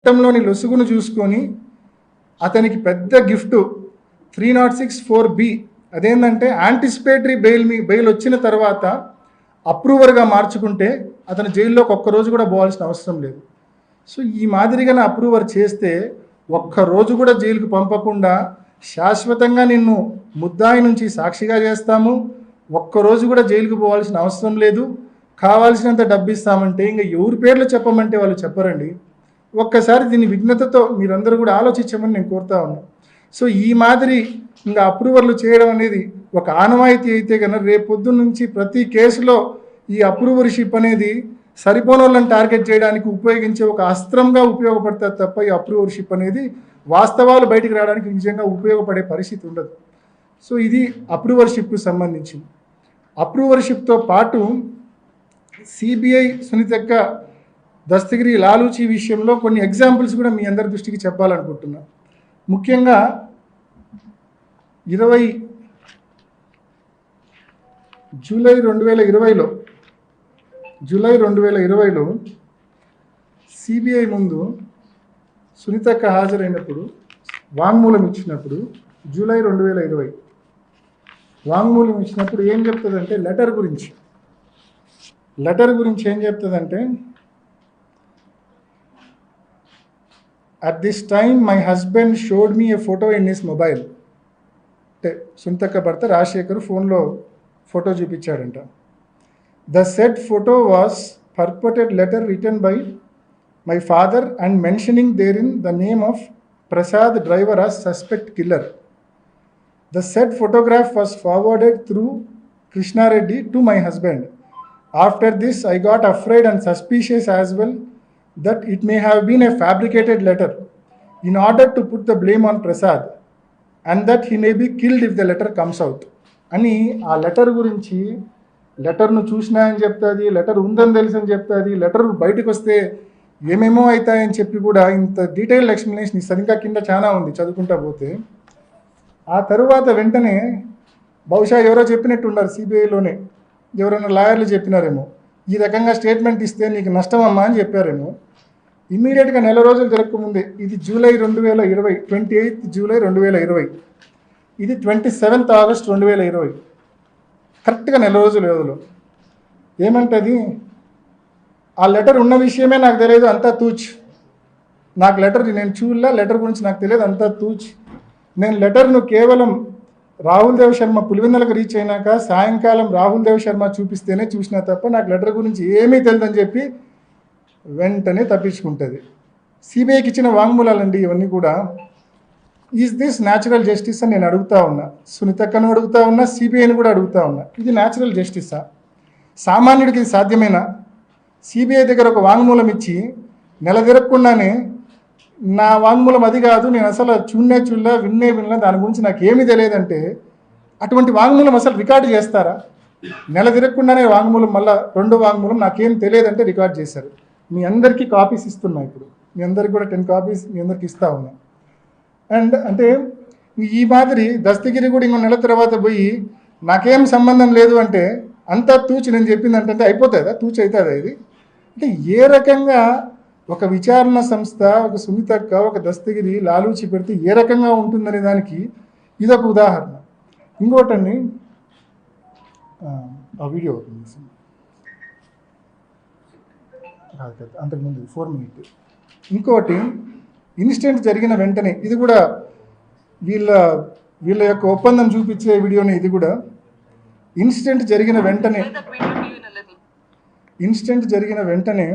చట్టంలోని లొసుగును చూసుకొని అతనికి పెద్ద గిఫ్ట్ 306(4)B అదేంటంటే యాంటిసిపేటరీ బెయిల్ వచ్చిన తర్వాత అప్రూవర్గా మార్చుకుంటే అతను జైల్లోకి ఒక్కరోజు కూడా పోవాల్సిన అవసరం లేదు. సో ఈ మాదిరిగా అప్రూవర్ చేస్తే ఒక్కరోజు కూడా జైలుకు పంపకుండా శాశ్వతంగా నిన్ను ముద్దాయి నుంచి సాక్షిగా చేస్తాము, ఒక్కరోజు కూడా జైలుకు పోవాల్సిన అవసరం లేదు, కావాల్సినంత డబ్బు ఇస్తామంటే ఇంకా ఎవరి పేర్లు చెప్పమంటే వాళ్ళు చెప్పరండి. ఒక్కసారి దీన్ని విఘ్నతతో మీరందరూ కూడా ఆలోచించమని నేను కోరుతా ఉన్నాను. సో ఈ మాదిరి ఇంకా అప్రూవర్లు చేయడం అనేది ఒక ఆనవాయితీ అయితే కనుక రేపొద్దు నుంచి ప్రతి కేసులో ఈ అప్రూవర్షిప్ అనేది సరిపోని వాళ్ళని టార్గెట్ చేయడానికి ఉపయోగించే ఒక అస్త్రంగా ఉపయోగపడుతుంది తప్ప ఈ అప్రూవర్షిప్ అనేది వాస్తవాలు బయటికి రావడానికి నిజంగా ఉపయోగపడే పరిస్థితి ఉండదు. సో ఇది అప్రూవర్షిప్కు సంబంధించింది. అప్రూవర్షిప్తో పాటు సిబిఐ సునీతక్క దస్తగిరి లాలూచి విషయంలో కొన్ని ఎగ్జాంపుల్స్ కూడా మీ అందరి దృష్టికి చెప్పాలనుకుంటున్నా. ముఖ్యంగా 20 జూలై 2020లో సిబిఐ ముందు సునీతక్క హాజరైనప్పుడు వాంగ్మూలం ఇచ్చినప్పుడు జూలై 2020 వాంగ్మూలం ఇచ్చినప్పుడు ఏం చెప్తుందంటే లెటర్ గురించి ఏం చెప్తుందంటే, at this time my husband showed me a photo in his mobile. అంటే సునీతక్క భర్త రాజశేఖర్ ఫోన్లో photo చూపించాడంట. The said photo was purported letter written by my father and mentioning therein the name of Prasad driver as suspect killer. The said photograph was forwarded through Krishna Reddy to my husband. After this I got afraid and suspicious as well that it may have been a fabricated letter in order to put the blame on Prasad and that he may be killed if the letter comes out. అని ఆ letter గురించి, లెటర్ను చూసినా అని చెప్తుంది, letter ఉందని తెలిసి అని చెప్తుంది, లెటర్ బయటకు వస్తే ఏమేమో అవుతాయని చెప్పి కూడా ఇంత డీటెయిల్డ్ ఎక్స్ప్లెనేషన్ ఇస్తుంది. ఇంకా కింద చాలా ఉంది చదువుకుంటా పోతే. ఆ తరువాత వెంటనే బహుశా ఎవరో చెప్పినట్టు ఉన్నారు, సిబిఐలోనే ఎవరైనా లాయర్లు చెప్పినారేమో, ఈ రకంగా స్టేట్మెంట్ ఇస్తే నీకు నష్టం అమ్మా అని చెప్పారేమో. ఇమ్మీడియట్గా నెల రోజులు జరగకముందే, ఇది జూలై 2020, 28 జూలై 2020, ఇది 27 ఆగస్ట్ 2020, కరెక్ట్గా నెల రోజుల వ్యవధిలో ఏమంటుంది, ఆ లెటర్ ఉన్న విషయమే నాకు తెలియదు, అంతా తూచ్, నాకు లెటర్ నేను చూడలే, లెటర్ గురించి నాకు తెలియదు, అంతా తూచ్, నేను లెటర్ను కేవలం రాహుల్ దేవ్ శర్మ పులివెందులకు రీచ్ అయినాక సాయంకాలం రాహుల్ దేవ్ శర్మ చూపిస్తేనే చూసినా తప్ప నాకు లెటర్ గురించి ఏమీ తెలియదని చెప్పి వెంటనే తప్పించుకుంటుంది. సిబిఐకి ఇచ్చిన వాంగ్మూలాలండి ఇవన్నీ కూడా. ఈజ్ దిస్ న్యాచురల్ జస్టిస్ అని నేను అడుగుతా ఉన్నా, సునీతక్కను అడుగుతా ఉన్నా, సిబిఐని కూడా అడుగుతా ఉన్నా. ఇది న్యాచురల్ జస్టిసా? సామాన్యుడికి ఇది సాధ్యమేనా? సిబిఐ దగ్గర ఒక వాంగ్మూలం ఇచ్చి నెల తిరగకుండానే నా వాంగ్మూలం అది కాదు, నేను అసలు చూడలే వినలే, దాని గురించి నాకు ఏమీ తెలియదంటే అటువంటి వాంగ్మూలం అసలు రికార్డు చేస్తారా? నెల తిరగకుండానే వాంగ్మూలం, మళ్ళీ రెండో వాంగ్మూలం నాకేం తెలియదంటే రికార్డ్ చేశారు. మీ అందరికీ కాపీస్ ఇస్తున్నా, ఇప్పుడు మీ అందరికి కూడా 10 కాపీస్ మీ అందరికి ఇస్తా ఉన్నా. అండ్ అంటే ఈ మాదిరి దస్తగిరి కూడా ఇంకో నెల తర్వాత పోయి నాకేం సంబంధం లేదు అంటే అంతా తూచి నేను చెప్పిందంటే అయిపోతుందా? తూచి అవుతుందా ఇది? అంటే ఏ రకంగా ఒక విచారణ సంస్థ, ఒక సునీతక్క, ఒక దస్తగిరి లాలూచి పెడితే ఏ రకంగా ఉంటుందనే దానికి ఇదొక ఉదాహరణ. ఇంకోటండి, ఆ వీడియో అంతకుముందు 4 minutes. ఇంకోటి ఇన్సిడెంట్ జరిగిన వెంటనే, ఇది కూడా వీళ్ళ యొక్క ఒప్పందం చూపించే వీడియోనే. ఇది కూడా ఇన్సిడెంట్ జరిగిన వెంటనే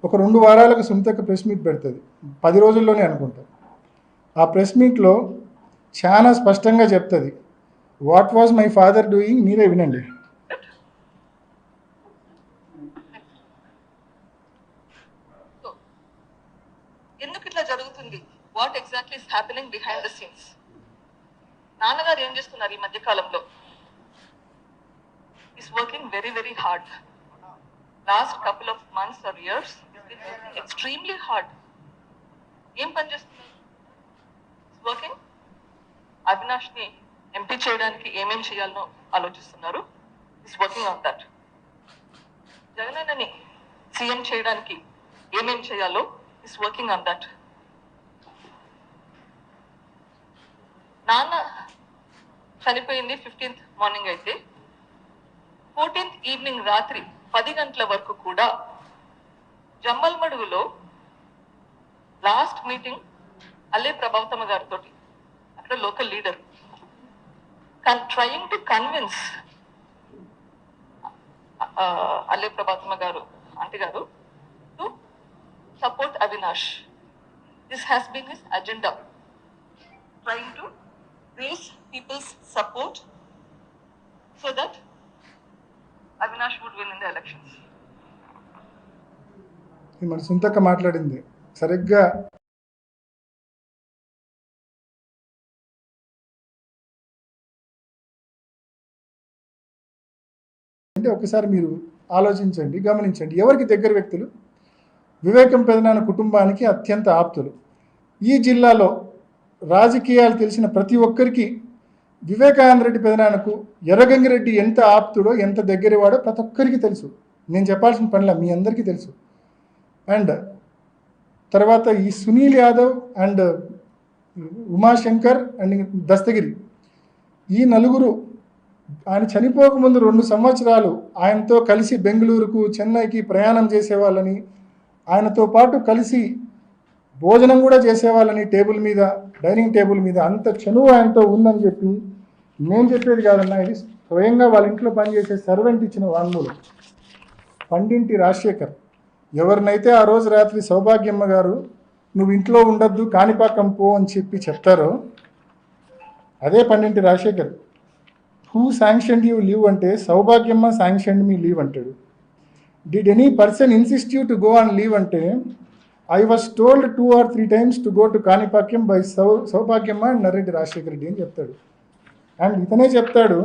ఒక 2 వారాలకు సునీతక్క ప్రెస్ మీట్ పెడుతుంది, 10 రోజుల్లోనే అనుకుంటా. ఆ ప్రెస్ మీట్లో చాలా స్పష్టంగా చెప్తుంది, what was my father doing, మీరే వినండి. ఎందుకు ఇట్లా జరుగుతుంది, what exactly is happening behind the scenes? నాన్నగారు ఏం చేస్తున్నారు ఈ మధ్య కాలంలో? Is working very very hard. Last couple of months or years extremely hard. ఏం పని చేస్తున్నారు? వర్కింగ్. అవినాష్ని ఎంపీ చేయడానికి ఏమేం చేయాలనో ఆలోచిస్తున్నారు. Is working on that. జగనన్నని సీఎం చేయడానికి ఏమేం చేయాలో is working on that. నాన్న చనిపోయింది 15th మార్నింగ్ అయితే 14th ఈవినింగ్ రాత్రి 10 గంటల వరకు కూడా జమ్మల్మడుగులో లాస్ట్ మీటింగ్ అల్లే ప్రభావతమ్మ గారితో, అక్కడ local leader, trying to convince Alle Prabhavathamma గారు ఆంటీ గారు to support Avinash. This has been his agenda, trying to raise people's support so that Avinash would win in the elections. మన సుంతక్క మాట్లాడింది సరిగ్గా అంటే ఒకసారి మీరు ఆలోచించండి, గమనించండి. ఎవరికి దగ్గర వ్యక్తులు? వివేకం పెదనాన్న కుటుంబానికి అత్యంత ఆప్తులు. ఈ జిల్లాలో రాజకీయాలు తెలిసిన ప్రతి ఒక్కరికి వివేకానంద రెడ్డి పెదనాన్నకు ఎర్రగంగిరెడ్డి ఎంత ఆప్తుడో, ఎంత దగ్గరవాడో ప్రతి ఒక్కరికి తెలుసు. నేను చెప్పాల్సిన పనిలా, మీ అందరికీ తెలుసు. అండ్ తర్వాత ఈ సునీల్ యాదవ్ అండ్ ఉమాశంకర్ అండ్ దస్తగిరి, ఈ నలుగురు ఆయన చనిపోకముందు 2 సంవత్సరాలు ఆయనతో కలిసి బెంగళూరుకు, చెన్నైకి ప్రయాణం చేసేవాళ్ళని, ఆయనతో పాటు కలిసి భోజనం కూడా చేసేవాళ్ళని, టేబుల్ మీద, డైనింగ్ టేబుల్ మీద అంత చనువు ఆయనతో ఉందని చెప్పి నేను చెప్పేది కాదన్నా, ఇది స్వయంగా వాళ్ళ ఇంట్లో పనిచేసే సర్వెంట్ ఇచ్చిన వాంగ్మూలం. పండింటి రాజశేఖర్ ఎవరినైతే ఆ రోజు రాత్రి సౌభాగ్యమ్మ గారు నువ్వు ఇంట్లో ఉండొద్దు కాణిపాకం పో అని చెప్పి చెప్తారో అదే పండింటి Rajasekhar. Who sanctioned you leave అంటే సౌభాగ్యమ్మ శాంక్షన్డ్ మీ లీవ్ అంటాడు. Did any person insist you to go on leave అంటే I was told 2 or 3 times to go to Kanipakyam by Saubhagyamma and Narreddy Rajshekar Reddy అని చెప్తాడు. And ఇతనే చెప్తాడు,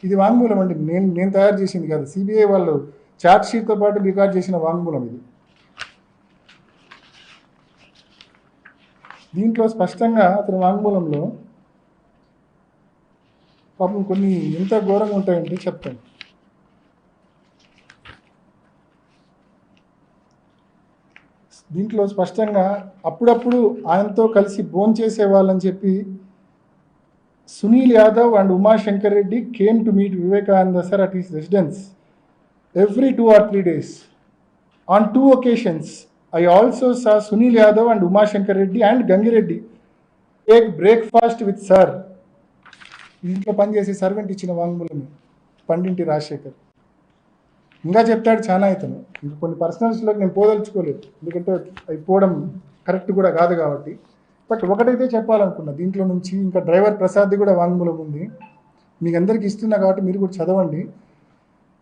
ఇది వాంగ్మూలం అండి, నేను తయారు చేసింది కాదు, సిబిఐ వాళ్ళు చార్జ్ షీట్తో పాటు రికార్డ్ చేసిన వాంగ్మూలం ఇది. దీంట్లో స్పష్టంగా అతని వాంగ్మూలంలో పాపం కొన్ని ఎంత ఘోరంగా ఉంటాయంటే చెప్తాను. దీంట్లో స్పష్టంగా అప్పుడప్పుడు ఆయనతో కలిసి భోంచేసే వాళ్ళని చెప్పి Sunil Yadav and Umashankar Reddy came to meet Vivekananda sir at his residence every 2 or 3 days. On 2 occasions, I also saw Sunil Yadav and Umashankar Reddy and Gangireddy take breakfast with sir. ఇంట్లో పనిచేసే సర్వెంట్ ఇచ్చిన వాంగ్మూలమే పండింటి రాజశేఖర్. ఇంకా చెప్తాడు చాలా. ఇతను ఇంక కొన్ని పర్సనల్స్లోకి నేను పోదలుచుకోలేదు, ఎందుకంటే అవి పోవడం కరెక్ట్ కూడా కాదు కాబట్టి. బట్ ఒకటైతే చెప్పాలనుకున్నా దీంట్లో నుంచి, ఇంకా డ్రైవర్ ప్రసాద్ది కూడా వాంగ్మూలం ఉంది, మీకు అందరికీ ఇస్తున్నా కాబట్టి మీరు కూడా చదవండి.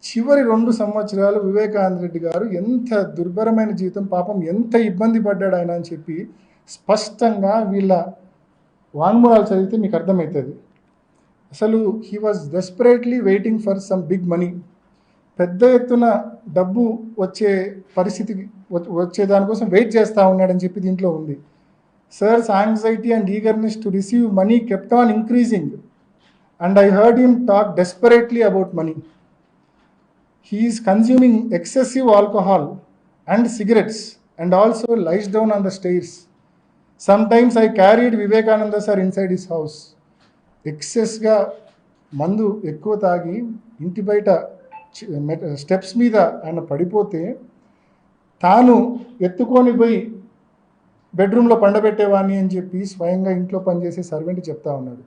చివరి 2 సంవత్సరాలు వివేకానంద రెడ్డి గారు ఎంత దుర్భరమైన జీవితం, పాపం ఎంత ఇబ్బంది పడ్డాడు ఆయన అని చెప్పి స్పష్టంగా వీళ్ళ వాంగ్మూలాలు చదివితే మీకు అర్థమవుతుంది. అసలు he was desperately waiting for some big money. పెద్ద ఎత్తున డబ్బు వచ్చే పరిస్థితికి వచ్చే దానికోసం వెయిట్ చేస్తూ ఉన్నాడని చెప్పి దీంట్లో ఉంది. Sir's anxiety and eagerness to receive money kept on increasing and I heard him talk desperately about money. He is consuming excessive alcohol and cigarettes and also lies down on the stairs. Sometimes I carried Vivekananda sir inside his house. ఎక్సెస్గా మందు ఎక్కువ తాగి ఇంటి బయట steps మీద ఆయన పడిపోతే తాను ఎత్తుకొని పోయి బెడ్రూమ్లో పండబెట్టేవాడిని అని చెప్పి స్వయంగా ఇంట్లో పనిచేసే సర్వెంట్ చెప్తా ఉన్నాడు.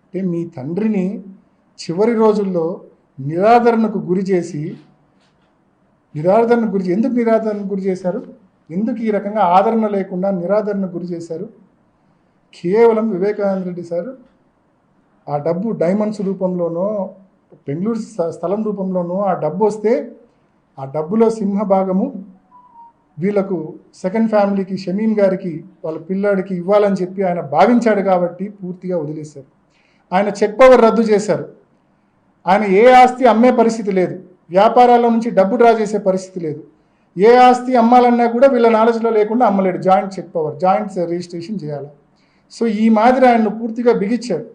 అంటే మీ తండ్రిని చివరి రోజుల్లో నిరాదరణకు గురి చేసి ఎందుకు నిరాదరణకు గురి చేశారు? ఎందుకు ఈ రకంగా ఆదరణ లేకుండా నిరాదరణకు గురి చేశారు? కేవలం వివేకానంద రెడ్డి సార్ ఆ డబ్బు డైమండ్స్ రూపంలోనో బెంగళూరు స్థలం రూపంలోనూ ఆ డబ్బు వస్తే ఆ డబ్బులో సింహభాగము వీళ్ళకు సెకండ్ ఫ్యామిలీకి, షమీన్ గారికి, వాళ్ళ పిల్లాడికి ఇవ్వాలని చెప్పి ఆయన భావించాడు కాబట్టి పూర్తిగా వదిలేశారు. ఆయన చెక్ పవర్ రద్దు చేశారు. ఆయన ఏ ఆస్తి అమ్మే పరిస్థితి లేదు, వ్యాపారాల నుంచి డబ్బు డ్రా చేసే పరిస్థితి లేదు. ఏ ఆస్తి అమ్మాలన్నా కూడా వీళ్ళ నాలెడ్జ్లో లేకుండా అమ్మలేడు. Joint check power, joint registration చేయాలి. సో ఈ మాదిరి ఆయన్ను పూర్తిగా బిగించాడు.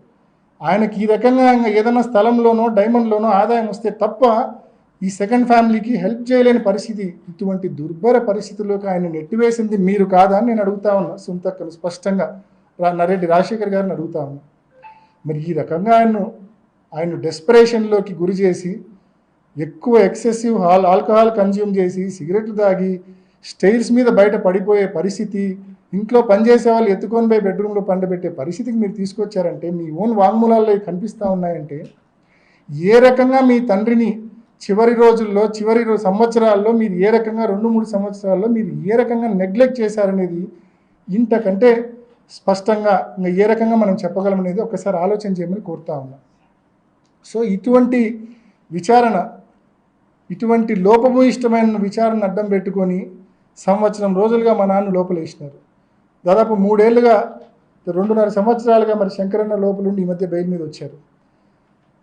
ఆయనకి ఈ రకంగా ఏదైనా స్థలంలోనో డైమండ్లోనో ఆదాయం వస్తే తప్ప ఈ సెకండ్ ఫ్యామిలీకి హెల్ప్ చేయలేని పరిస్థితి, ఇటువంటి దుర్భర పరిస్థితుల్లోకి ఆయన నెట్టివేసింది మీరు కాదా అని నేను అడుగుతా ఉన్నా. సుంతక్కను స్పష్టంగా నరెడ్డి రాజశేఖర్ గారిని అడుగుతా ఉన్నా. మరి ఈ రకంగా ఆయన డెస్పరేషన్లోకి గురి చేసి ఎక్కువ ఎక్సెసివ్ ఆల్కహాల్ కన్జ్యూమ్ చేసి సిగరెట్లు తాగి స్టైల్స్ మీద బయట పడిపోయే పరిస్థితి, ఇంట్లో పనిచేసే వాళ్ళు ఎత్తుకొని పోయి బెడ్రూమ్లో పండబెట్టే పరిస్థితికి మీరు తీసుకొచ్చారంటే, మీ ఓన్ వాంగ్మూలాల్లో కనిపిస్తూ ఉన్నాయంటే, ఏ రకంగా మీ తండ్రిని చివరి రోజుల్లో సంవత్సరాల్లో మీరు ఏ రకంగా 2-3 సంవత్సరాల్లో మీరు ఏ రకంగా నెగ్లెక్ట్ చేశారనేది ఇంతకంటే స్పష్టంగా ఇంకా ఏ రకంగా మనం చెప్పగలమనేది ఒకసారి ఆలోచన చేయమని కోరుతా ఉన్నా. సో ఇటువంటి విచారణ, ఇటువంటి లోపభూయిష్టమైన విచారణ అడ్డం పెట్టుకొని సంవత్సరం రోజులుగా మా నాన్న లోపలేసినారు. దాదాపు 3 ఏళ్ళుగా 2.5 సంవత్సరాలుగా మరి శంకరన్న లోపలుండి ఈ మధ్య బెయిల్ మీద వచ్చారు.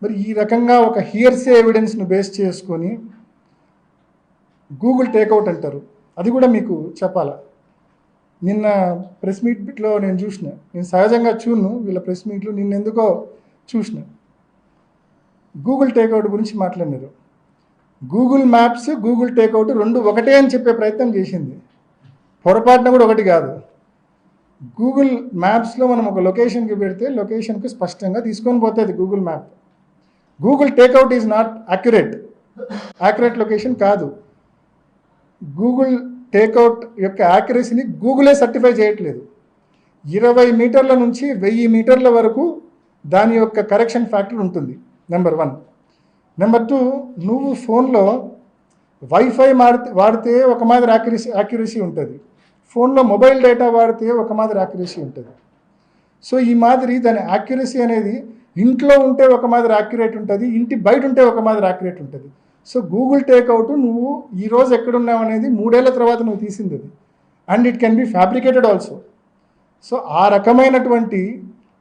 మరి ఈ రకంగా ఒక హియర్సే ఎవిడెన్స్ను బేస్ చేసుకొని గూగుల్ టేక్అవుట్ అంటారు. అది కూడా మీకు చెప్పాలా, నిన్న ప్రెస్ మీట్లో నేను సహజంగా చూడను వీళ్ళ ప్రెస్ మీట్లు, నిన్నెందుకో చూసిన గూగుల్ టేక్అవుట్ గురించి మాట్లాడినారు. గూగుల్ మ్యాప్స్ గూగుల్ టేక్అవుట్ 2 ఒకటే అని చెప్పే ప్రయత్నం చేసింది. పొరపాటున కూడా ఒకటి కాదు. గూగుల్ మ్యాప్స్లో మనం ఒక లొకేషన్కి పెడితే లొకేషన్కి స్పష్టంగా తీసుకొని పోతుంది Google map. Google takeout is not accurate location కాదు. గూగుల్ టేక్అవుట్ యొక్క యాక్యురసీని గూగులే సర్టిఫై చేయట్లేదు. 20 మీటర్ల నుంచి 1000 మీటర్ల వరకు దాని యొక్క కరెక్షన్ ఫ్యాక్టర్ ఉంటుంది, నెంబర్ 1. నెంబర్ 2, నువ్వు ఫోన్లో వైఫై వాడితే ఒక మాదిరి యాక్యురసీ ఉంటుంది, ఫోన్లో మొబైల్ డేటా వాడితే ఒక మాదిరి యాక్యురసీ ఉంటుంది. సో ఈ మాదిరి దాని యాక్యురసీ అనేది ఇంట్లో ఉంటే ఒక మాదిరి యాక్యురేట్ ఉంటుంది, ఇంటి బయట ఉంటే ఒక మాదిరి యాక్యురేట్ ఉంటుంది. సో గూగుల్ టేక్అవుట్ నువ్వు ఈరోజు ఎక్కడున్నావు అనేది 3 ఏళ్ల తర్వాత నువ్వు తీసింది అది, and it can be fabricated also. So ఆ రకమైనటువంటి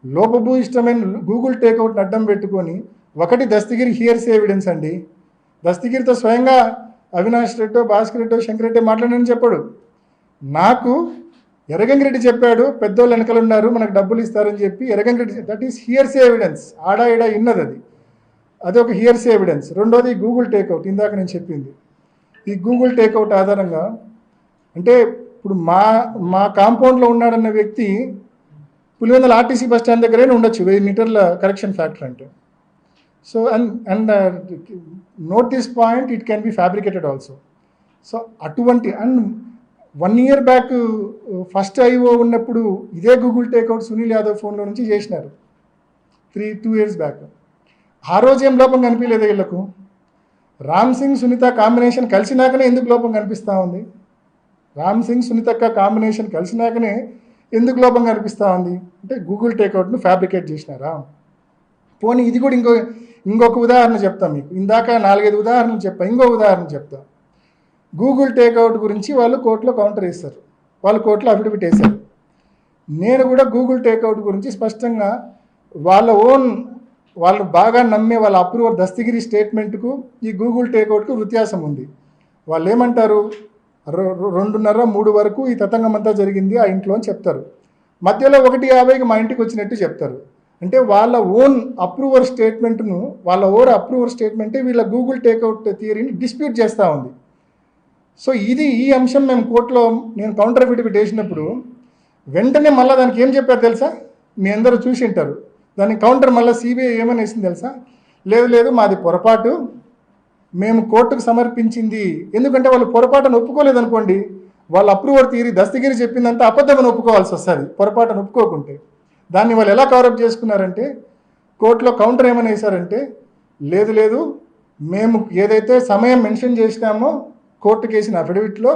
లోపభూయిష్టమైన గూగుల్ టేక్అవుట్ని అడ్డం పెట్టుకొని, ఒకటి దస్తగిరి హియర్స్ ఎవిడెన్స్ అండి. దస్తగిరితో స్వయంగా అవినాష్ రెడ్డో, భాస్కర్ రెడ్డో, శంకర్ రెడ్డి మాట్లాడని చెప్పాడు. నాకు ఎర్రగంగిరెడ్డి చెప్పాడు, పెద్దోళ్ళు వెనకలు ఉన్నారు మనకు డబ్బులు ఇస్తారని చెప్పి. Erragangireddy, that is hearsay evidence. ఆడా ఇడా ఇన్నది అది ఒక హియర్స్ ఎవిడెన్స్. రెండోది గూగుల్ టేక్అవుట్, ఇందాక నేను చెప్పింది. ఈ గూగుల్ టేక్అవుట్ ఆధారంగా అంటే ఇప్పుడు మా కాంపౌండ్లో ఉన్నాడన్న వ్యక్తి పులివెందుల ఆర్టీసీ బస్ స్టాండ్ దగ్గరే ఉండొచ్చు 1000 మీటర్ల కరెక్షన్ ఫ్యాక్టర్ అంటే. So and note this point, it can be fabricated also. So అటువంటి and 1 year back first IO ఉన్నప్పుడు ఇదే గూగుల్ టేక్అవుట్ సునీల్ యాదవ్ ఫోన్లో నుంచి చేసినారు 2 years బ్యాక్. ఆ రోజు ఏం లోపం కనిపించలేదు వీళ్ళకు. రామ్ సింగ్ సునీత కాంబినేషన్ కలిసినాకనే ఎందుకు లోపం కనిపిస్తూ ఉంది? రామ్ సింగ్ సునీతక్క కాంబినేషన్ కలిసినాకనే ఎందుకు లోపం కనిపిస్తూ ఉంది అంటే గూగుల్ టేక్అవుట్ను ఫ్యాబ్రికేట్ చేసినారా? పోనీ ఇది కూడా ఇంకొక ఉదాహరణ చెప్తా మీకు. ఇందాక 4-5 ఉదాహరణలు చెప్పా, ఇంకో ఉదాహరణ చెప్తా. గూగుల్ టేక్అవుట్ గురించి వాళ్ళు కోర్టులో కౌంటర్ వేస్తారు, వాళ్ళు కోర్టులో అఫిడవిట్ వేశారు. నేను కూడా గూగుల్ టేక్అవుట్ గురించి స్పష్టంగా వాళ్ళు బాగా నమ్మే వాళ్ళ అప్రూవర్ దస్తగిరి స్టేట్మెంట్కు ఈ గూగుల్ టేక్అవుట్కు వ్యత్యాసం ఉంది. వాళ్ళు ఏమంటారు, 2:30-3 వరకు ఈ తతంగం అంతా జరిగింది ఆ ఇంట్లో అని చెప్తారు. మధ్యలో 1:50కి మా ఇంటికి వచ్చినట్టు చెప్తారు. అంటే వాళ్ళ ఓన్ అప్రూవర్ స్టేట్మెంటే వీళ్ళ గూగుల్ టేక్అవుట్ థియరీని డిస్ప్యూట్ చేస్తూ ఉంది. సో ఈ అంశం మేము కోర్టులో నేను కౌంటర్ అఫిడవిట్ వేసినప్పుడు వెంటనే మళ్ళీ దానికి ఏం చెప్పారు తెలుసా? మీ అందరూ చూసి ఉంటారు. దానికి కౌంటర్ మళ్ళీ సిబిఐ ఏమని వేసింది తెలుసా? లేదు మాది పొరపాటు, మేము కోర్టుకు సమర్పించింది. ఎందుకంటే వాళ్ళు పొరపాటును ఒప్పుకోలేదు అనుకోండి, వాళ్ళ అప్రూవర్ థియరీ దస్తగిరి చెప్పిందంతా అబద్ధమని ఒప్పుకోవాల్సి వస్తుంది పొరపాటును ఒప్పుకోకుంటే. దాన్ని వాళ్ళు ఎలా కవరప్ చేసుకున్నారంటే కోర్టులో కౌంటర్ ఏమని వేశారంటే, లేదు మేము ఏదైతే సమయం మెన్షన్ చేసినామో కోర్టుకు వేసిన అఫిడవిట్లో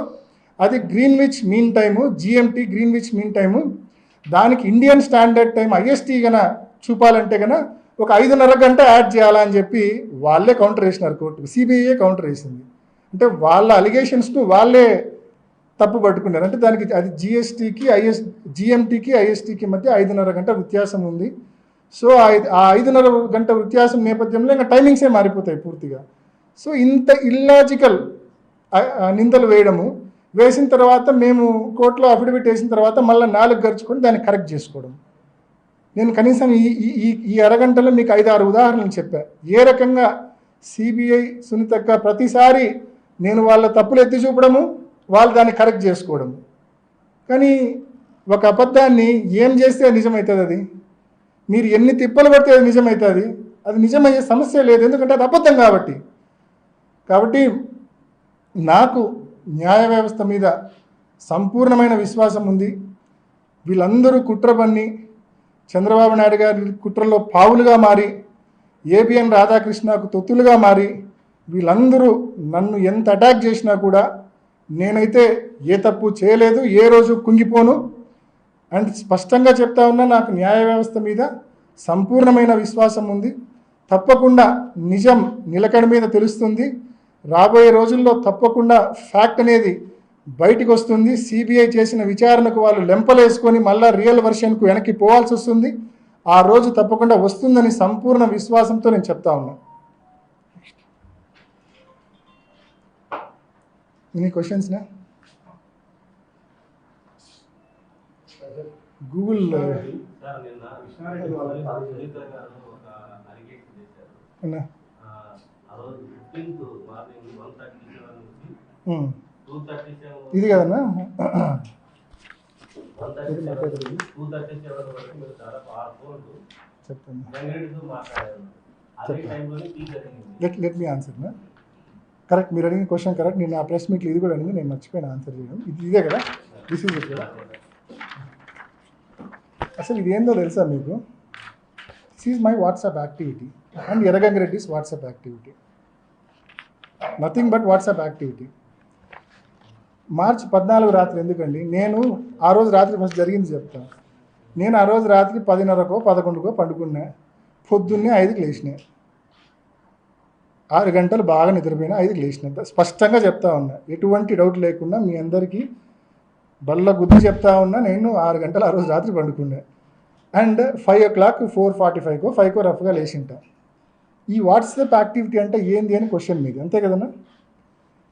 అది Greenwich mean time, GMT Greenwich mean time, దానికి ఇండియన్ స్టాండర్డ్ టైం ఐఎస్టీ గన చూపాలంటే కన్నా ఒక 5:30 గంట యాడ్ చేయాలా అని చెప్పి వాళ్ళే కౌంటర్ వేసినారు కోర్టుకు. సిబిఐ కౌంటర్ వేసింది. అంటే వాళ్ళ అలిగేషన్స్ను వాళ్ళే తప్పు పట్టుకున్నారు. అంటే దానికి అది జిఎంటీకి ఐఎస్టీకి మధ్య 5:30 గంట వ్యత్యాసం ఉంది. సో ఆ 5:30 గంట వ్యత్యాసం నేపథ్యంలో ఇంకా టైమింగ్సే మారిపోతాయి పూర్తిగా. సో ఇంత ఇల్లాజికల్ నిందలు వేసిన తర్వాత మేము కోర్టులో అఫిడవిట్ వేసిన తర్వాత మళ్ళీ 4 గడుచుకొని దాన్ని కరెక్ట్ చేసుకోవడం. నేను కనీసం ఈ అరగంటలో మీకు 5-6 ఉదాహరణలు చెప్పా. ఏ రకంగా సిబిఐ సునీతక్క ప్రతిసారి నేను వాళ్ళ తప్పులు ఎత్తి చూపడము, వాళ్ళు దాన్ని కరెక్ట్ చేసుకోవడము. కానీ ఒక అబద్ధాన్ని ఏం చేస్తే నిజమవుతుంది? అది మీరు ఎన్ని తిప్పలు పడితే అది నిజమవుతుంది? అది నిజమయ్యే సమస్య లేదు, ఎందుకంటే అది అబద్ధం కాబట్టి నాకు న్యాయ వ్యవస్థ మీద సంపూర్ణమైన విశ్వాసం ఉంది. వీళ్ళందరూ కుట్ర పన్ని చంద్రబాబు నాయుడు గారి కుట్రలో పావులుగా మారి, ఏబిఎన్ రాధాకృష్ణకు తొత్తులుగా మారి, వీళ్ళందరూ నన్ను ఎంత అటాక్ చేసినా కూడా నేనైతే ఏ తప్పు చేయలేదు, ఏ రోజు కుంగిపోను. అండ్ స్పష్టంగా చెప్తా ఉన్నా, నాకు న్యాయ వ్యవస్థ మీద సంపూర్ణమైన విశ్వాసం ఉంది. తప్పకుండా నిజం నిలకడ మీద తెలుస్తుంది. రాబోయే రోజుల్లో తప్పకుండా ఫ్యాక్ట్ అనేది బయటికి వస్తుంది. సిబిఐ చేసిన విచారణకు వాళ్ళు లెంపలేసుకొని మళ్ళా రియల్ వర్షన్కు వెనక్కి పోవాల్సి వస్తుంది. ఆ రోజు తప్పకుండా వస్తుందని సంపూర్ణ విశ్వాసంతో నేను చెప్తా ఉన్నా. ఎనీ క్వశ్చన్స్నా? గూగుల్ ఇది కదన్నా, చెప్తాను. లెట్ మీ ఆన్సర్ నా కరెక్ట్. మీరు అడిగిన క్వశ్చన్ కరెక్ట్. నేను ఆ ప్రెస్ మీట్లో ఇది కూడా అడిగింది, నేను మర్చిపోయిన ఆన్సర్ చేయడం. ఇదే కదా, దిస్ ఈజ్ ఇట్ కదా. అసలు ఇది ఏందో తెలుసా మీకు? This is my WhatsApp activity and Erragangireddy's WhatsApp activity. Nothing but WhatsApp activity. March 14 రాత్రి ఎందుకండి, నేను ఆ రోజు రాత్రి ఫస్ట్ జరిగింది చెప్తాను. నేను ఆ రోజు రాత్రి 10:30కో 11కో పండుకున్నా. పొద్దున్నే 5కి లేచినా. 6 గంటలు బాగా నిద్రపోయినా, 5కి లేచినా. స్పష్టంగా చెప్తా ఉన్నా, ఎటువంటి డౌట్ లేకుండా మీ అందరికీ బల్ల గుద్ది చెప్తా ఉన్నా. నేను 6 గంటలు ఆ రోజు రాత్రి పండుకున్నా. అండ్ 5 o'clock 4:45కో 5కో రఫ్గా లేచింటా. ఈ వాట్సాప్ యాక్టివిటీ అంటే ఏంది అని క్వశ్చన్ మీది, అంతే కదన్నా?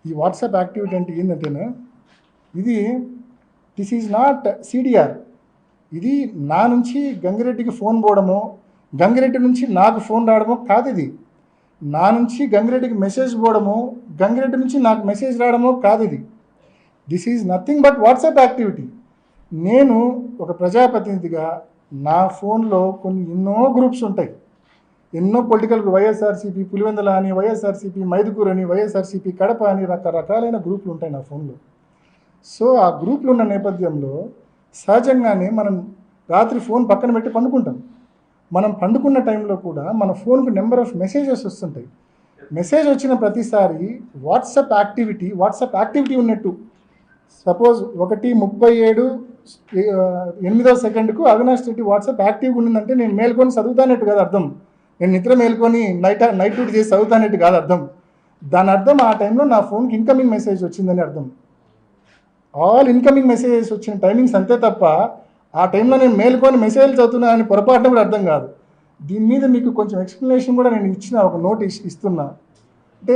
ఈ వాట్సాప్ యాక్టివిటీ అంటే ఏంటంటేనా, దిస్ ఈజ్ నాట్ సిడిఆర్. ఇది నా నుంచి గంగిరెడ్డికి ఫోన్ పోవడమో, గంగిరెడ్డి నుంచి నాకు ఫోన్ రావడమో కాదు. ఇది నా నుంచి గంగిరెడ్డికి మెసేజ్ పోవడమో, గంగిరెడ్డి నుంచి నాకు మెసేజ్ రావడమో కాదు. ఇది this is nothing but WhatsApp activity. నేను ఒక ప్రజాప్రతినిధిగా నా ఫోన్లో ఎన్నో గ్రూప్స్ ఉంటాయి. ఎన్నో పొలిటికల్ వైఎస్ఆర్సీపీ పులివెందుల అని, వైఎస్ఆర్సీపీ మైదుకూరు అని, వైఎస్ఆర్సీపీ కడప అని రకరకాలైన గ్రూపులు ఉంటాయి నా ఫోన్లో. సో ఆ గ్రూపులు ఉన్న నేపథ్యంలో సహజంగానే మనం రాత్రి ఫోన్ పక్కన పెట్టి పండుకుంటాం. మనం పండుకున్న టైంలో కూడా మన ఫోన్కు నెంబర్ ఆఫ్ మెసేజెస్ వస్తుంటాయి. మెసేజ్ వచ్చిన ప్రతిసారి వాట్సాప్ యాక్టివిటీ ఉన్నట్టు. సపోజ్ 1:37 అవినాష్ రెడ్డి వాట్సాప్ యాక్టివ్గా ఉండిందంటే నేను మేల్కొని చదువుతానట్టు కాదు అర్థం. నేను నిద్ర మేల్కొని నైట్ డ్యూటీ చేసి చదువుతానట్టు కాదు అర్థం. దాని అర్థం ఆ టైంలో నా ఫోన్కి ఇన్కమింగ్ మెసేజ్ వచ్చిందని అర్థం. ఆల్ ఇన్కమింగ్ మెసేజెస్ వచ్చిన టైమింగ్స్ అంతే తప్ప ఆ టైంలో నేను మేల్కొని మెసేజ్లు చదువుతున్నా అని పొరపాటున కూడా అర్థం కాదు. దీని మీద మీకు కొంచెం ఎక్స్ప్లెనేషన్ కూడా నేను ఇచ్చిన, ఒక నోట్ ఇస్తున్నా. అంటే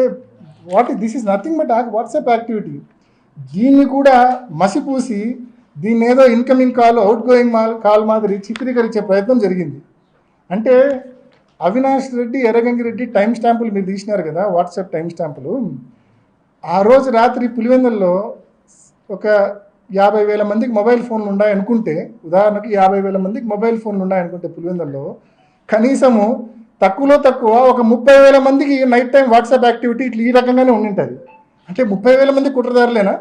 this is nothing but WhatsApp activity. దీన్ని కూడా మసిపూసి దీన్ని ఏదో incoming call, out going call మాదిరి చిత్రీకరించే ప్రయత్నం జరిగింది. అంటే అవినాష్ రెడ్డి, ఎర్రగంగిరెడ్డి టైం స్టాంపులు మీరు తీసినారు కదా, వాట్సాప్ టైం స్టాంపులు. ఆ రోజు రాత్రి పులివెందుల్లో ఒక 50,000 మందికి మొబైల్ ఫోన్లు ఉన్నాయనుకుంటే, ఉదాహరణకి 50,000 మందికి మొబైల్ ఫోన్లు ఉన్నాయనుకుంటే పులివెందుల్లో కనీసము తక్కువలో తక్కువ ఒక 30,000 మందికి నైట్ టైం వాట్సాప్ యాక్టివిటీ ఇట్లా ఈ రకంగానే ఉండింటుంది. అంటే 30,000 మంది కుట్రదారులేనా?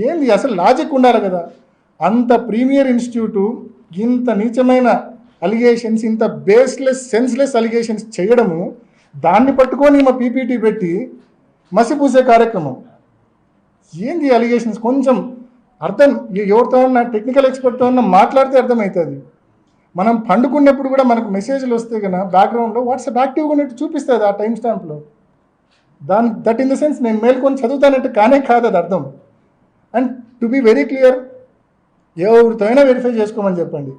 ఏంది అసలు లాజిక్ ఉండాలి కదా. అంత ప్రీమియర్ ఇన్స్టిట్యూటు ఇంత నీచమైన అలిగేషన్స్, ఇంత బేస్లెస్ సెన్స్లెస్ అలిగేషన్స్ చేయడము, దాన్ని పట్టుకొని మా పీపీటీ పెట్టి మసిపూసే కార్యక్రమం. ఏంది అలిగేషన్స్? కొంచెం అర్థం, ఎవరితో ఉన్నా టెక్నికల్ ఎక్స్పర్ట్తో ఉన్నా మాట్లాడితే అర్థమవుతుంది. మనం పండుకున్నప్పుడు కూడా మనకు మెసేజ్లు వస్తే కన్నా బ్యాక్గ్రౌండ్లో వాట్సాప్ యాక్టివ్గా ఉన్నట్టు చూపిస్తుంది ఆ టైం స్టాంప్లో. దట్ ఇన్ ద సెన్స్ నేను మేల్కొని చదువుతానంటే కానే కాదు అది అర్థం. And to be very clear, ఎవరితో అయినా వెరిఫై చేసుకోమని చెప్పండి.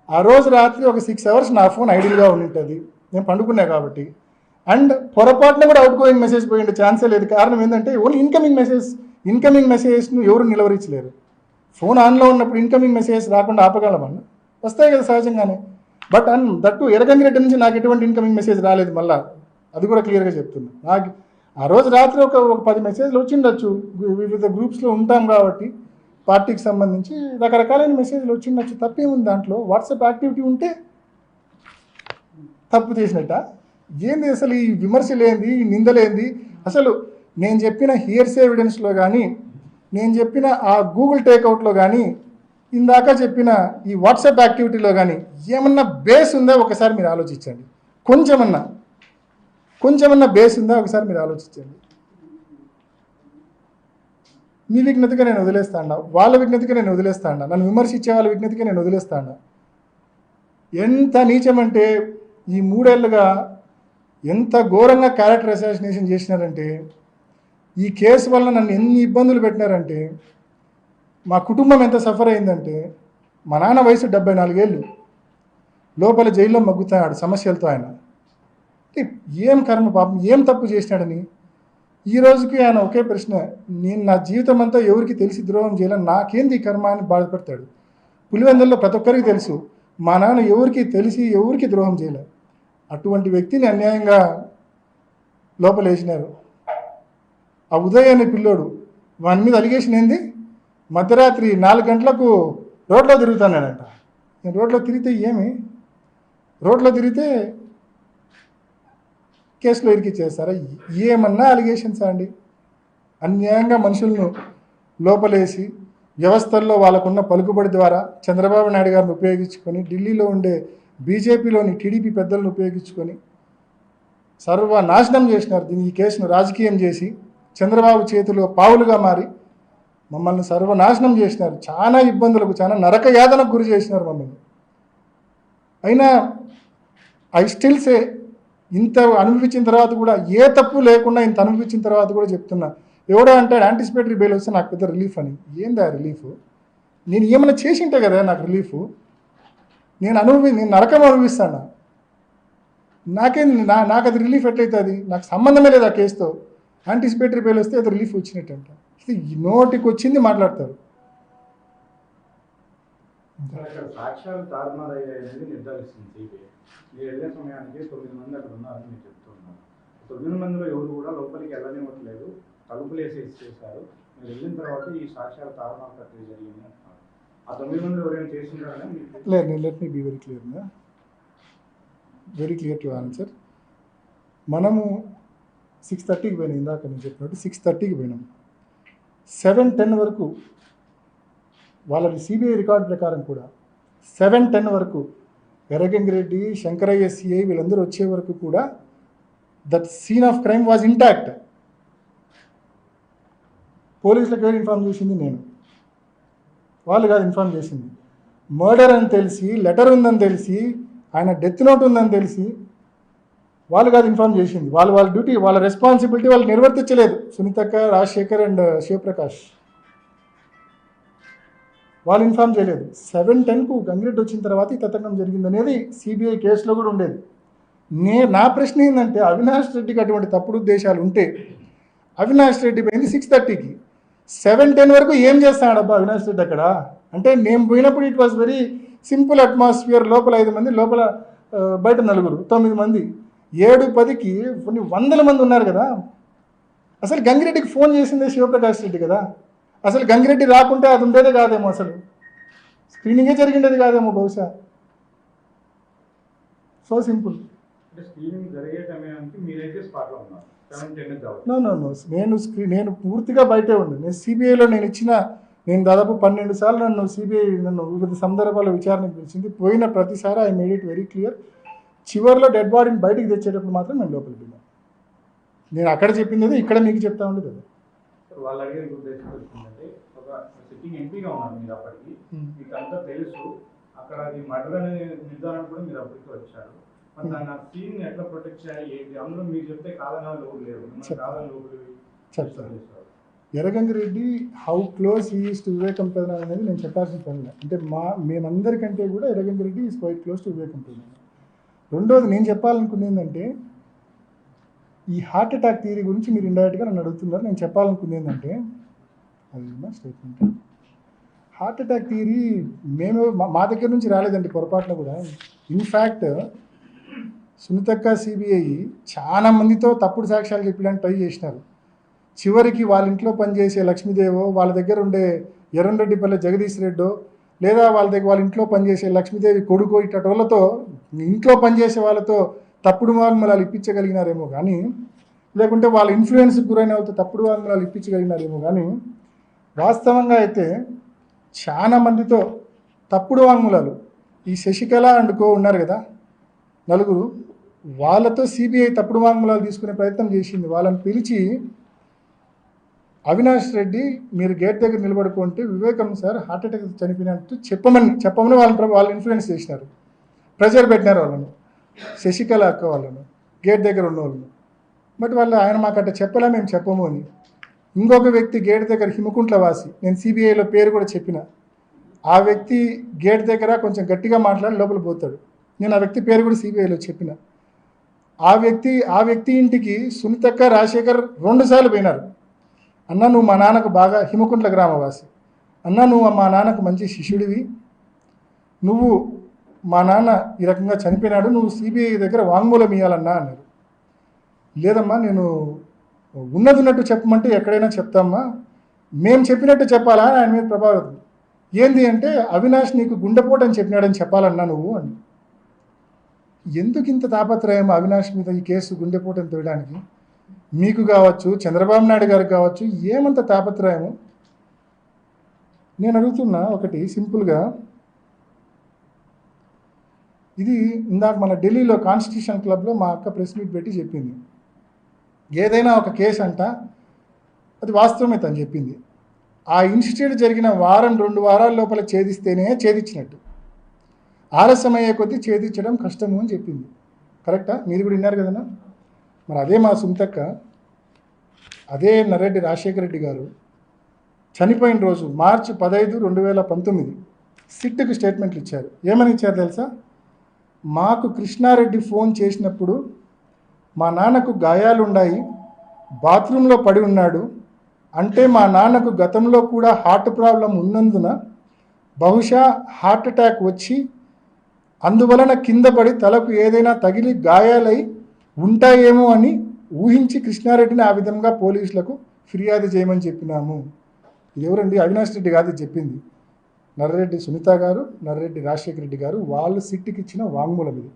ఆ రోజు రాత్రి ఒక 6 hours నా ఫోన్ ఐడియల్గా ఉంటుంది, నేను పండుకున్నా కాబట్టి. అండ్ పొరపాటున కూడా అవుట్ గోయింగ్ మెసేజ్ పోయిండే ఛాన్సే లేదు. కారణం ఏంటంటే ఓన్లీ ఇన్కమింగ్ మెసేజెస్ను ఎవరు నిలవరించలేరు. ఫోన్ ఆన్లో ఉన్నప్పుడు ఇన్కమింగ్ మెసేజెస్ రాకుండా ఆపగలమన్నా? వస్తాయి కదా సహజంగానే. బట్ దట్టు ఎర్రగంగిరెడ్డి నుంచి నాకు ఎటువంటి ఇన్కమింగ్ మెసేజ్ రాలేదు. మళ్ళీ అది కూడా క్లియర్గా చెప్తున్నా. నాకు ఆ రోజు రాత్రి ఒక 10 మెసేజ్లు వచ్చిండొచ్చు, వివిధ గ్రూప్స్లో ఉంటాం కాబట్టి పార్టీకి సంబంధించి రకరకాలైన మెసేజ్లు వచ్చిండొచ్చు, తప్పేముంది దాంట్లో? వాట్సాప్ యాక్టివిటీ ఉంటే తప్పు చేసినట్ట? ఏంది అసలు ఈ విమర్శలేంది, ఈ నిందలేంది? అసలు నేను చెప్పిన హియర్స్ ఎవిడెన్స్లో కానీ, నేను చెప్పిన ఆ గూగుల్ టేక్అవుట్లో కానీ, ఇందాక చెప్పిన ఈ వాట్సాప్ యాక్టివిటీలో కానీ ఏమన్నా బేస్ ఉందా ఒకసారి మీరు ఆలోచించండి. కొంచెమన్నా బేస్ ఉందా ఒకసారి మీరు ఆలోచించండి. మీ విజ్ఞతగా నేను వదిలేస్తాను, వాళ్ళ విజ్ఞతగా నేను వదిలేస్తాను, నన్ను విమర్శించే వాళ్ళ విజ్ఞతగా నేను వదిలేస్తాను. ఎంత నీచమంటే ఈ 3 ఏళ్ళుగా ఎంత ఘోరంగా క్యారెక్టర్ అసాసినేషన్ చేసినారంటే, ఈ కేసు వల్ల నన్ను ఎన్ని ఇబ్బందులు పెట్టినారంటే, మా కుటుంబం ఎంత సఫర్ అయిందంటే, మా నాన్న వయసు 74 ఏళ్ళు, లోపల జైల్లో మగ్గుతాడు సమస్యలతో. ఆయన ఏం కర్మ పాపం, ఏం తప్పు చేసినాడని ఈ రోజుకి ఆయన ఒకే ప్రశ్న, నేను నా జీవితం అంతా ఎవరికి తెలిసి ద్రోహం చేయాలని, నాకేంది ఈ కర్మ అని బాధపడతాడు. పులివెందుల్లో ప్రతి ఒక్కరికి తెలుసు మా నాన్న ఎవరికి తెలిసి ఎవరికి ద్రోహం చేయలేదు. అటువంటి వ్యక్తిని అన్యాయంగా లోపలేసినారు. ఆ ఉదయ్ అనే పిల్లోడు, వాని మీద అలిగేషన్ ఏంది, మధ్యరాత్రి 4 గంటలకు రోడ్లో తిరుగుతానంట. నేను రోడ్లో తిరిగితే ఏమి, రోడ్లో తిరిగితే కేసులో ఇరికిచ్చేస్తారా? ఏమన్నా అలిగేషన్సా అండి? అన్యాయంగా మనుషులను లోపలేసి వ్యవస్థల్లో వాళ్ళకున్న పలుకుబడి ద్వారా చంద్రబాబు నాయుడు గారిని ఉపయోగించుకొని, ఢిల్లీలో ఉండే బీజేపీలోని టీడీపీ పెద్దలను ఉపయోగించుకొని సర్వనాశనం చేసినారు. దీన్ని, ఈ కేసును రాజకీయం చేసి చంద్రబాబు చేతిలో పావులుగా మారి మమ్మల్ని సర్వనాశనం చేసినారు. చాలా ఇబ్బందులకు, చాలా నరక యాతనకు గురి చేసినారు మమ్మల్ని. అయినా ఐ స్టిల్ సే, ఇంత అనుభవించిన తర్వాత కూడా, ఏ తప్పు లేకుండా ఇంత అనుభవించిన తర్వాత కూడా చెప్తున్నా, ఎవడో అంటాడు యాంటిసిపేటరీ బెయిల్ వస్తే నాకు పెద్ద రిలీఫ్ అని. ఏందా రిలీఫ్? నేను ఏమైనా చేసింటే కదా నాకు రిలీఫ్. నేను నరకం అనుభవిస్తాను. నాకు అది రిలీఫ్ ఎట్లయితుంది? నాకు సంబంధమే లేదు ఆ కేసుతో. యాంటిసిపేటరీ బెయిల్ వస్తే అది రిలీఫ్ వచ్చినట్టంట. ఇది నోటికి వచ్చింది మాట్లాడతారు. సాక్ష్యాలు తారుమారయ్యాయనేది నిర్ధారిస్తుంది సిబిఐ. మీరు వెళ్ళే సమయానికి 9 మంది అక్కడ ఉన్నారని మీరు చెప్తున్నారు. 9 మందిలో ఎవరు కూడా లోపలికి వెళ్ళనివ్వట్లేదు, తలుపులు చేశారు. మీరు వెళ్ళిన తర్వాత ఈ సాక్ష్యాలు తారుమారు ప్రక్రియ జరిగింది అంటున్నారు. ఆ 9 మందిలో ఎవరైనా చేసింటారని లేదు. Let me be very clear to answer. మనము 6:30కి పోయినాం. ఇందాక నేను చెప్పినట్టు 6:30కి పోయినాం. 7:10 వరకు వాళ్ళ సిబిఐ రికార్డు ప్రకారం కూడా 7:10 వరకు ఎర్రగంగిరెడ్డి, శంకరయ్య సిఐ వీళ్ళందరూ వచ్చే వరకు కూడా that scene of crime was intact. పోలీసులకు ఎవరు ఇన్ఫార్మ్ చేసింది? నేను. వాళ్ళు కాదు ఇన్ఫార్మ్ చేసింది. మర్డర్ అని తెలిసి, లెటర్ ఉందని తెలిసి, ఆయన డెత్ నోట్ ఉందని తెలిసి వాళ్ళు కాదు ఇన్ఫార్మ్ చేసింది. వాళ్ళ డ్యూటీ, వాళ్ళ రెస్పాన్సిబిలిటీ వాళ్ళు నిర్వర్తించలేదు. సునీతక్క, రాజశేఖర్ అండ్ శివప్రకాష్ వాళ్ళు ఇన్ఫార్మ్ చేయలేదు. 7:10కు గంగిరెడ్డి వచ్చిన తర్వాత ఈ తతంగం జరిగిందనేది సిబిఐ కేసులో కూడా ఉండేది. నా ప్రశ్న ఏంటంటే, అవినాష్ రెడ్డికి అటువంటి తప్పుడు ఉద్దేశాలు ఉంటే అవినాష్ రెడ్డి పోయింది 6:30కి. 7:10 వరకు ఏం చేస్తాడబ్బా అవినాష్ రెడ్డి అక్కడ? అంటే నేను పోయినప్పుడు it was very simple atmosphere. లోపల 5 మంది, లోపల బయట 4, 9 మంది. 7:10కి కొన్ని వందల మంది ఉన్నారు కదా. అసలు గంగిరెడ్డికి ఫోన్ చేసిందే శివప్రకాష్ రెడ్డి కదా. అసలు గంగిరెడ్డి రాకుంటే అది ఉండేదే కాదేమో, అసలు స్క్రీనింగే జరిగిండేది కాదేమో బహుశా. So simple. నేను పూర్తిగా బయటే ఉండి, నేను సిబిఐలో నేను దాదాపు 12 సార్లు సిబిఐ వివిధ సందర్భాల్లో విచారణకు పిలిచింది. పోయిన ప్రతిసారి I made it very clear. చివరిలో డెడ్ బాడీని బయటికి తెచ్చేటప్పుడు మాత్రం నేను లోపలికి వెళ్ళాను. నేను అక్కడ చెప్పింది ఇక్కడ మీకు చెప్తా ఉండేది అది. వాళ్ళు అడిగే ఉద్దేశం వచ్చిందంటే, ఒక సిట్టింగ్ ఎంపీగా ఉన్నారు మీరు అప్పటికి, మీకు అంతా తెలుసు. అక్కడ అది మర్డర్ అనే నిర్ధారణ కూడా మీరు అప్పటికి వచ్చారు. మరి దాన్ని ఆ సీన్ ఎట్లా ప్రొటెక్ట్ చేయాలి ఏంటి? అందులో మీరు చెప్తే కాదనా లోపు లేరు, చెప్తాను. Erra Gangi Reddy how close he is to వివేకం పెదనాన్న అనేది నేను చెప్పాల్సిన పని లేదు. అంటే మేమందరికంటే కూడా Erra Gangi Reddy is quiet close to వివేకం పెదనాన్న. రెండోది నేను చెప్పాలనుకుంది ఏంటంటే, ఈ హార్ట్ అటాక్ థియరీ గురించి మీరు ఇండైరెక్ట్గా నన్ను అడుగుతున్నారు. నేను చెప్పాలనుకుంది ఏంటంటే, అది నా స్టేట్మెంట్. హార్ట్ అటాక్ థియరీ మా దగ్గర నుంచి రాలేదండి పొరపాటున కూడా. ఇన్ఫ్యాక్ట్ సునీతక్క సిబిఐ చాలా మందితో తప్పుడు సాక్ష్యాలు చెప్పడానికి ట్రై చేసినారు. చివరికి వాళ్ళ ఇంట్లో పనిచేసే లక్ష్మీదేవో, వాళ్ళ దగ్గర ఉండే ఎర్రంరెడ్డిపల్లె జగదీష్ రెడ్డో, లేదా వాళ్ళ ఇంట్లో పనిచేసే లక్ష్మీదేవి కొడుకో ఇట్టటి వాళ్ళతో, ఇంట్లో పనిచేసే వాళ్ళతో తప్పుడు వాంగ్మూలాలు ఇప్పించగలిగినారేమో కానీ, లేకుంటే వాళ్ళ ఇన్ఫ్లుయెన్స్కి గురైన వాళ్ళతో తప్పుడు వాంగ్మూలాలు ఇప్పించగలిగినారేమో కానీ, వాస్తవంగా అయితే చాలా మందితో తప్పుడు వాంగ్మూలాలు, ఈ శశికళ అండ్ కో ఉన్నారు కదా నలుగురు, వాళ్ళతో సిబిఐ తప్పుడు వాంగ్మూలాలు తీసుకునే ప్రయత్నం చేసింది. వాళ్ళని పిలిచి, అవినాష్ రెడ్డి మీరు గేట్ దగ్గర నిలబడుకుంటే వివేకం సార్ హార్ట్ అటాక్ చనిపోయినట్టు చెప్పమని వాళ్ళు ఇన్ఫ్లుయెన్స్ చేసినారు, ప్రెజర్ పెట్టినారు వాళ్ళను, శశికళ అక్క వాళ్ళను, గేట్ దగ్గర ఉన్న వాళ్ళను. బట్ ఆయన మాకు అట్లా చెప్పలే, మేము చెప్పము అని. ఇంకొక వ్యక్తి గేట్ దగ్గర హిమకుంట్ల వాసి, నేను సిబిఐలో పేరు కూడా చెప్పిన, ఆ వ్యక్తి గేట్ దగ్గర కొంచెం గట్టిగా మాట్లాడి లోపల పోతాడు. నేను ఆ వ్యక్తి పేరు కూడా సిబిఐలో చెప్పిన. ఆ వ్యక్తి ఇంటికి సునీతక్క రాజశేఖర్ 2 సార్లు పోయినారు. అన్న నువ్వు మా నాన్నకు బాగా, హిమకుంట్ల గ్రామవాసి, అన్న నువ్వు మా నాన్నకు మంచి శిష్యుడివి, నువ్వు మా నాన్న ఈ రకంగా చనిపోయినాడు, నువ్వు సిబిఐ దగ్గర వాంగ్మూలం ఇవ్వాలన్నా అన్నారు. లేదమ్మా, నేను ఉన్నట్టు చెప్పమంటే ఎక్కడైనా చెప్తామ్మా, మేము చెప్పినట్టు చెప్పాలా ఆయన మీద ప్రభావితం. ఏంది అంటే అవినాష్ నీకు గుండెపోటు అని చెప్పినాడని చెప్పాలన్నా నువ్వు అని. ఎందుకు ఇంత తాపత్రయం అవినాష్ మీద ఈ కేసు గుండెపోటు అని తేయడానికి? మీకు కావచ్చు, చంద్రబాబు నాయుడు గారికి కావచ్చు, ఏమంత తాపత్రయము? నేను అడుగుతున్నా ఒకటి సింపుల్గా, ఇది ఇందాక మన ఢిల్లీలో కాన్స్టిట్యూషన్ క్లబ్లో మా అక్క ప్రెస్ మీట్ పెట్టి చెప్పింది. ఏదైనా ఒక కేసు అంట అది వాస్తవమే తను చెప్పింది. ఆ ఇన్సిడెంట్ జరిగిన 1-2 వారాల లోపల ఛేదిస్తేనే ఛేదించినట్టు, ఆలస్యం అయ్యే కొద్దీ ఛేదించడం కష్టము అని చెప్పింది. కరెక్టా? మీరు కూడా విన్నారు కదన్నా. మరి అదే మా సునీతక్క, అదే నర్రెడ్డి రాజశేఖర రెడ్డి గారు చనిపోయిన రోజు మార్చి 15, 2019 సిట్కి స్టేట్మెంట్లు ఇచ్చారు. ఏమని ఇచ్చారు తెలుసా? మాకు కృష్ణారెడ్డి ఫోన్ చేసినప్పుడు మా నాన్నకు గాయాలున్నాయి, బాత్రూంలో పడి ఉన్నాడు అంటే మా నాన్నకు గతంలో కూడా హార్ట్ ప్రాబ్లం ఉన్నందున బహుశా హార్ట్ అటాక్ వచ్చి అందువలన కింద పడి తలకు ఏదైనా తగిలి గాయాలై ఉంటాయేమో అని ఊహించి కృష్ణారెడ్డిని ఆ విధంగా పోలీసులకు ఫిర్యాదు చేయమని చెప్పినాము. ఎవరండి? అవినాష్ రెడ్డి కాదు చెప్పింది, నర్రెడ్డి సునీత గారు, నర్రెడ్డి రాజశేఖర రెడ్డి గారు, వాళ్ళు సిట్కి ఇచ్చిన వాంగ్మూలం ఇది.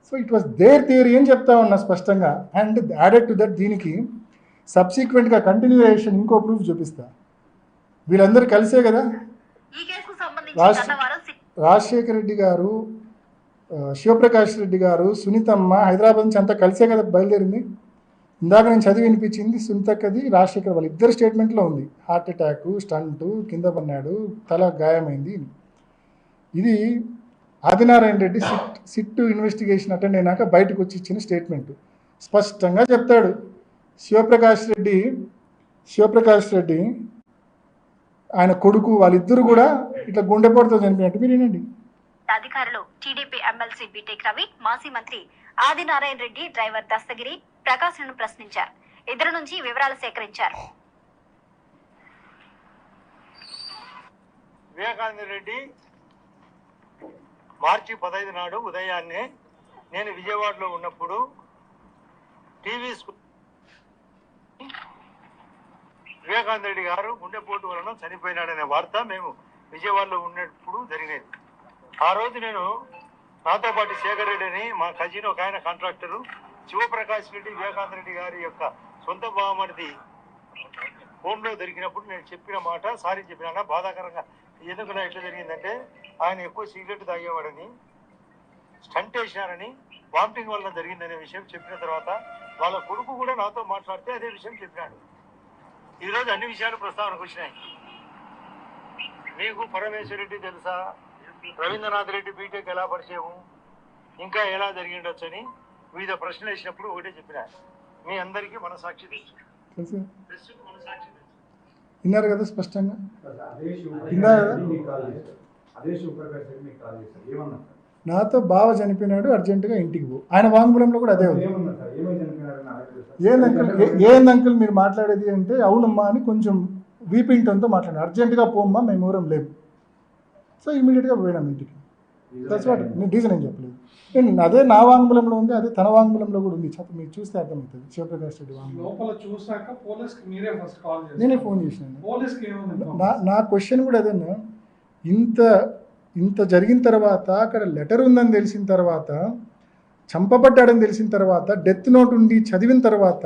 So it was their theory అని చెప్తా ఉన్నా స్పష్టంగా. అండ్ యాడెడ్ టు దట్ దీనికి సబ్సిక్వెంట్గా కంటిన్యూయేషన్ ఇంకో ప్రూఫ్ చూపిస్తా. వీళ్ళందరూ కలిసే కదా రాజశేఖర రెడ్డి గారు, శివప్రకాష్ రెడ్డి గారు, సునీతమ్మ హైదరాబాద్ నుంచి అంతా కలిసే కదా బయలుదేరింది. ఇందాక నేను చదివి వినిపించింది సునీతక్కది, రాజశేఖర్ వాళ్ళ ఇద్దరు స్టేట్మెంట్లో ఉంది. హార్ట్ అటాక్, స్టంటు, కింద పన్నాడు, తల గాయమైంది. ఇది Adinarayana Reddy SIT investigation attend అయినాక బయటకు వచ్చి ఇచ్చిన స్టేట్మెంట్. స్పష్టంగా చెప్తాడు శివప్రకాష్ రెడ్డి ఆయన కొడుకు వాళ్ళిద్దరు కూడా ఇట్లా గుండెపోటుతో చనిపోయినట్టు. మీరు వినండి. అధికారులు టీడీపీ ఎమ్మెల్సీ బీటెక్ రవి, మాజీ మంత్రి ఆదినారాయణ రెడ్డి, డ్రైవర్ దస్తగిరి ప్రకాశ్లను ప్రశ్నించారు. ఇద్దరు నుంచి వివరాలు సేకరించారు. వివేకానంద రెడ్డి మార్చి 15 నాడు ఉదయాన్నే నేను విజయవాడలో ఉన్నప్పుడు టీవీ వివేకానంద రెడ్డి గారు గుండెపోటు వలన చనిపోయినాడనే వార్త మేము విజయవాడలో ఉన్నప్పుడు జరిగినది. ఆ రోజు నేను నాతో పాటు శేఖర్ రెడ్డి అని మా కజిన్ ఒక ఆయన కాంట్రాక్టరు, శివప్రకాష్ రెడ్డి వివేకానంద రెడ్డి గారి యొక్క సొంత బావమరిది హోంలో దొరికినప్పుడు నేను చెప్పిన మాట సారీ చెప్పినా బాధాకరంగా. ఎందుకు ఎట్లా జరిగిందంటే ఆయన ఎక్కువ సిగరెట్ తాగేవాడని, స్టంట్ వేసినారని, వామిటింగ్ వల్ల జరిగిందనే విషయం చెప్పిన తర్వాత వాళ్ళ కొడుకు కూడా నాతో మాట్లాడితే అదే విషయం చెప్పినాడు. ఈరోజు అన్ని విషయాలు ప్రస్తావనకు వచ్చినాయి. మీకు పరమేశ్వర రెడ్డి తెలుసా, రవీంద్రనాథ్ రెడ్డి బీటెక్ ఎలా పరిచయం, ఇంకా ఎలా జరిగిండొచ్చు అని వివిధ ప్రశ్నలు వేసినప్పుడు ఒకటే చెప్పిన, మీ అందరికీ మనసాక్షి తెలుసు. విన్నారు కదా స్పష్టంగా. నాతో బావ చనిపోయినాడు, అర్జెంటుగా ఇంటికి పో. ఆయన వాంగ్మూలంలో కూడా అదే ఉంది. ఏంది అంకుల్ మీరు మాట్లాడేది అంటే, అవునమ్మా అని కొంచెం వీపింగ్టన్తో మాట్లాడాను. అర్జెంటుగా పోమ్మా, మేము ఊరం లేము. సో ఇమీడియట్గా పోయినాం ఇంటికి. దట్స్ వాట్ నేను రీజన్ ఏం చెప్పలేదు. నేను అదే నా వాంగ్మూలంలో ఉంది, అదే తన వాంగ్మూలంలో కూడా ఉంది. మీరు చూస్తే అర్థమవుతుంది. శివప్రకాష్ రెడ్డి వాంగ్మూలం లోపల చూసాక పోలీస్కి మీరే ఫస్ట్ కాల్ చేశారు. నేనే ఫోన్ చేసినాను. పోలీస్కి ఏమైంది? నా క్వశ్చన్ కూడా అదన్నా, ఇంత జరిగిన తర్వాత అక్కడ లెటర్ ఉందని తెలిసిన తర్వాత, చంపబడ్డాడని తెలిసిన తర్వాత, డెత్ నోట్ ఉండి చదివిన తర్వాత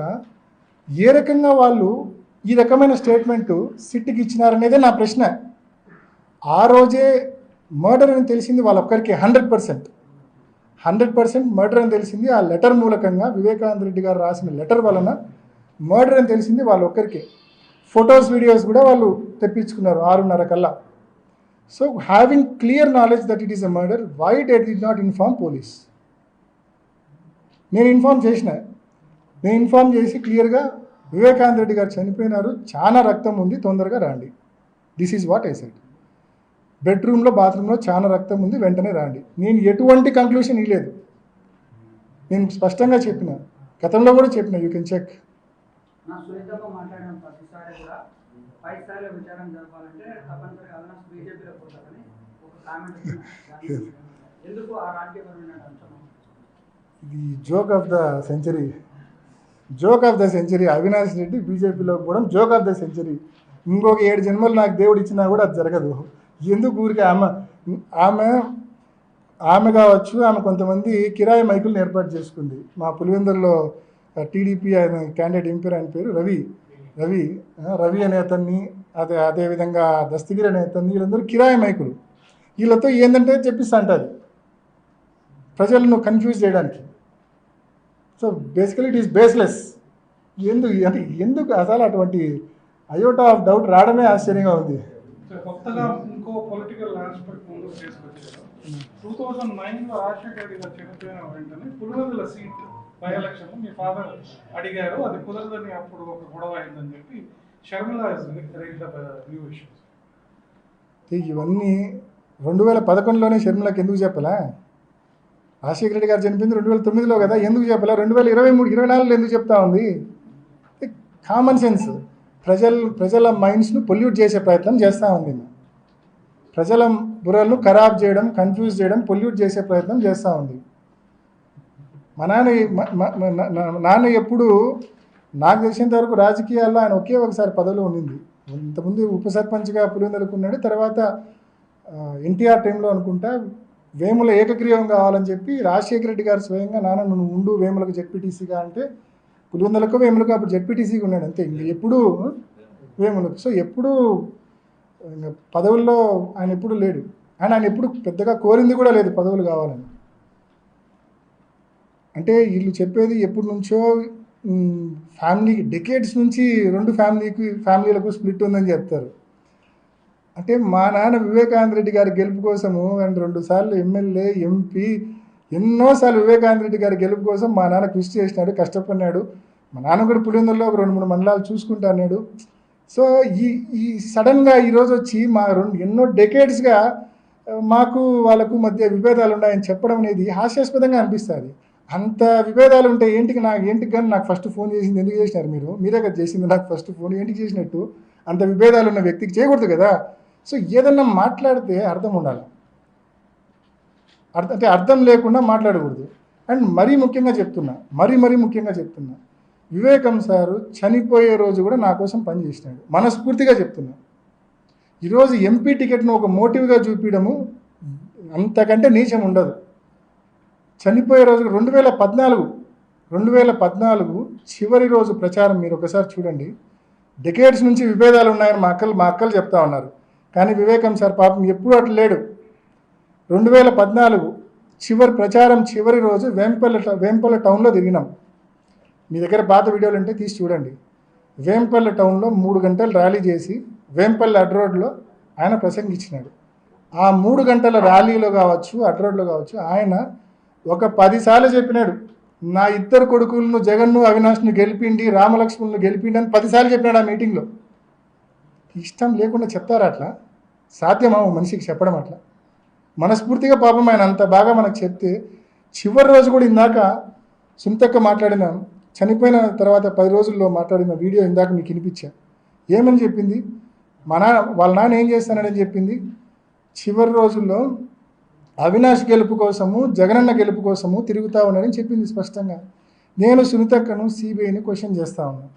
ఏ రకంగా వాళ్ళు ఈ రకమైన స్టేట్మెంటు సిట్కి ఇచ్చినారనేదే నా ప్రశ్న. ఆ రోజే మర్డర్ అని తెలిసింది వాళ్ళొక్కరికి 100% మర్డర్ అని తెలిసింది. ఆ లెటర్ మూలకంగా వివేకానంద రెడ్డి గారు రాసిన లెటర్ వలన మర్డర్ అని తెలిసింది వాళ్ళొక్కరికి. ఫొటోస్ వీడియోస్ కూడా వాళ్ళు తెప్పించుకున్నారు 6:30 కల్లా. So having clear knowledge that it is a murder, why dead did not inform police? నేను ఇన్ఫార్మ్ చేసి క్లియర్గా వివేకానంద రెడ్డి గారు చనిపోయినారు, చాలా రక్తం ఉంది, తొందరగా రండి. This is what I said. బెడ్రూమ్లో బాత్రూంలో చాలా రక్తం ఉంది, వెంటనే రండి. నేను ఎటువంటి కంక్లూషన్ ఇవ్వలేదు. నేను స్పష్టంగా చెప్పిన, గతంలో కూడా చెప్పిన, యూ కెన్ చెక్. నా సునీతతో మాట్లాడిన ప్రతిసారి కూడా 5 సార్లు విచారణ జరపాలంటే తప్పనిసరిగా అవినాష్ బీజేపీలో పోతారని ఒక కామెంట్ ఎందుకు ఆ రాజకీయపరమైన అంశం? ఇది joke of the century. Avinash Reddy బీజేపీలో పోవడం జోక్ ఆఫ్ ద సెంచరీ. ఇంకొక 7 జన్మలు నాకు దేవుడు ఇచ్చినా కూడా అది జరగదు. ఎందుకు ఊరికి ఆమె కావచ్చు, ఆమె కొంతమంది కిరాయి మైకులను ఏర్పాటు చేసుకుంది. మా పులివెందుల్లో టీడీపీ ఆయన క్యాండిడేట్ ఎంపీ, ఆయన పేరు రవి అనే అతన్ని, అదేవిధంగా దస్తగిరి అనే అతన్ని, వీళ్ళందరూ కిరాయి మైకులు. వీళ్ళతో ఏంటంటే చెప్పిస్తా అంటారు ప్రజలను కన్ఫ్యూజ్ చేయడానికి. So basically it is baseless. ఎందుకు అసలు అటువంటి అయోటా ఆఫ్ డౌట్ రావడమే ఆశ్చర్యంగా ఉంది. కొత్తగా ఇంకో పొలిటికల్ ఆస్పెక్ట్ ముందుకు తీసుకొచ్చారు. 2009లో రాజశేఖర రెడ్డి గారు చనిపోయిన వెంటనే Pulivendula seat by election me father అడిగారు, అది కుదరదని అప్పుడు ఒక గొడవ అయిందని చెప్పి షర్మిల న్యూ ఇష్యూస్. ఇవన్నీ 2011లోనే షర్మిలకి ఎందుకు చెప్పలే? రాజశేఖర రెడ్డి గారు చనిపోయింది 2009లో కదా, ఎందుకు చెప్పలే? 2023-24లో ఎందుకు చెప్తా ఉంది? Common sense. ప్రజల మైండ్స్ను పొల్యూట్ చేసే ప్రయత్నం చేస్తూ ఉంది. ప్రజల బుర్రలను ఖరాబ్ చేయడం, కన్ఫ్యూజ్ చేయడం, పొల్యూట్ చేసే ప్రయత్నం చేస్తూ ఉంది. మా నాన్న ఎప్పుడు నాకు తెలిసినంత వరకు రాజకీయాల్లో ఆయన ఒకే ఒకసారి పదవిలో ఉండింది. ఇంతకుముందు ఉప సర్పంచ్గా పులివెందులకు ఉన్నాడు. తర్వాత ఎన్టీఆర్ టైంలో అనుకుంటా వేముల ఏకగ్రీవం కావాలని చెప్పి రాజశేఖర రెడ్డి గారు స్వయంగా నాన్న నువ్వు ఉండు వేములకు జెడ్పీటీసీగా అంటే, పులివెందులకు వేములకు అప్పుడు జెడ్పీటీసీగా ఉన్నాడు అంతే, ఇంక ఎప్పుడు వేములకు. సో ఎప్పుడు పదవుల్లో ఆయన ఎప్పుడు లేడు. ఆయన ఎప్పుడు పెద్దగా కోరింది కూడా లేదు పదవులు కావాలని. అంటే వీళ్ళు చెప్పేది ఎప్పటి నుంచో ఫ్యామిలీకి డెకేడ్స్ నుంచి 2 ఫ్యామిలీలకు స్ప్లిట్ ఉందని చెప్తారు. అంటే మా నాన్న వివేకానంద రెడ్డి గారి గెలుపు కోసము అండ్ 2 సార్లు ఎమ్మెల్యే, ఎంపీ, ఎన్నోసార్లు వివేకానంద రెడ్డి గారి గెలుపు కోసం మా నాన్న కృషి చేసినాడు, కష్టపడినాడు. మా నాన్న కూడా పులివెందుల్లో ఒక 2-3 మండలాలు చూసుకుంటా అన్నాడు. సో ఈ సడన్గా ఈరోజు వచ్చి మా ఎన్నో డెకేడ్స్గా మాకు వాళ్ళకు మధ్య విభేదాలు ఉన్నాయని చెప్పడం అనేది హాస్యాస్పదంగా అనిపిస్తుంది. అంత విభేదాలు ఉంటే ఏంటికి కానీ నాకు ఫస్ట్ ఫోన్ చేసింది ఎందుకు చేసినారు? మీరే కదా చేసింది నాకు ఫస్ట్ ఫోన్, ఏంటికి చేసినట్టు? అంత విభేదాలు ఉన్న వ్యక్తికి చేయకూడదు కదా. సో ఏదన్నా మాట్లాడితే అర్థం ఉండాలి, అంటే అర్థం లేకుండా మాట్లాడకూడదు. అండ్ మరీ ముఖ్యంగా చెప్తున్నా, వివేకం సారు చనిపోయే రోజు కూడా నా కోసం పనిచేసినాడు, మనస్ఫూర్తిగా చెప్తున్నా. ఈరోజు ఎంపీ టికెట్ను ఒక మోటివ్గా చూపించడము అంతకంటే నీచం ఉండదు. చనిపోయే రోజు 2014 చివరి రోజు ప్రచారం మీరు ఒకసారి చూడండి. డెకేడ్స్ నుంచి విభేదాలు ఉన్నాయని మా అక్కలు చెప్తా ఉన్నారు. కానీ వివేకం సార్ పాపం ఎప్పుడూ అట్లా లేడు. 2014 ప్రచారం చివరి రోజు వేంపల్ల టౌన్లో తిరిగినాం. మీ దగ్గర పాత వీడియోలు ఉంటే తీసి చూడండి. వేంపల్ల టౌన్లో 3 గంటలు ర్యాలీ చేసి వేంపల్లి అడ్ రోడ్లో ఆయన ప్రసంగించినాడు. ఆ 3 గంటల ర్యాలీలో కావచ్చు, అడ్ రోడ్లో కావచ్చు, ఆయన ఒక 10 సార్లు చెప్పినాడు, నా 2 కొడుకులను జగన్ను అవినాష్ను గెలిపిండి, రామలక్ష్మణ్ను గెలిపిండి అని 10 సార్లు చెప్పినాడు ఆ మీటింగ్లో. ఇష్టం లేకుండా చెప్తారా? అట్లా సాధ్యమా మనిషికి చెప్పడం? అట్లా మనస్ఫూర్తిగా పాపం ఆయన అంత బాగా మనకు చెప్తే, చివరి రోజు కూడా ఇందాక సుంతక్క మాట్లాడిన, చనిపోయిన తర్వాత 10 రోజుల్లో మాట్లాడిన వీడియో ఇందాక మీకు వినిపించా. ఏమని చెప్పింది? వాళ్ళ నాన్న ఏం చేస్తానని చెప్పింది. చివరి రోజుల్లో అవినాష్ గెలుపు కోసము, జగనన్న గెలుపు కోసము తిరుగుతూ ఉన్నారని చెప్పింది స్పష్టంగా. నేను సునీతక్కను సిబిఐని క్వశ్చన్ చేస్తూ ఉన్నాను.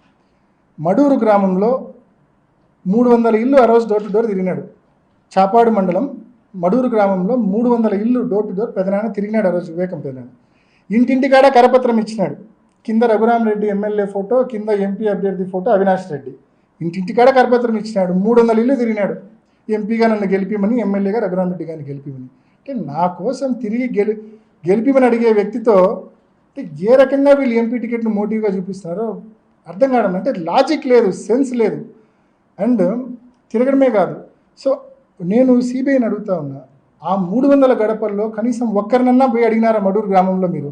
మడూరు గ్రామంలో 300 ఇల్లు ఆ రోజు డోర్ టు డోర్ తిరిగినాడు. చాపాడు మండలం మడూరు గ్రామంలో 300 ఇల్లు డోర్ టు డోర్ పెదనాన్న తిరిగినాడు ఆ రోజు, వివేకం పెదనాన్న. ఇంటింటికాడ కరపత్రం ఇచ్చినాడు. కింద రఘురామరెడ్డి ఎమ్మెల్యే ఫోటో, కింద ఎంపీ అభ్యర్థి ఫోటో అవినాష్ రెడ్డి. ఇంటింటికాడ కరపత్రం ఇచ్చినాడు. 300 ఇల్లు తిరిగినాడు. ఎంపీగా నన్ను గెలిపిమని, ఎమ్మెల్యేగా రఘురామరెడ్డి గారిని గెలిపిమని. అంటే నా కోసం తిరిగి గెలిపిమని అడిగే వ్యక్తితో అంటే ఏ రకంగా వీళ్ళు ఎంపీ టికెట్ను మోటివ్గా చూపిస్తున్నారో అర్థం కావడం. అంటే లాజిక్ లేదు, సెన్స్ లేదు. అండ్ తిరగడమే కాదు. సో నేను సిబిఐని అడుగుతా ఉన్నా, ఆ 300 గడపల్లో కనీసం ఒక్కరినన్నా పోయి అడిగినారా మడూరు గ్రామంలో? మీరు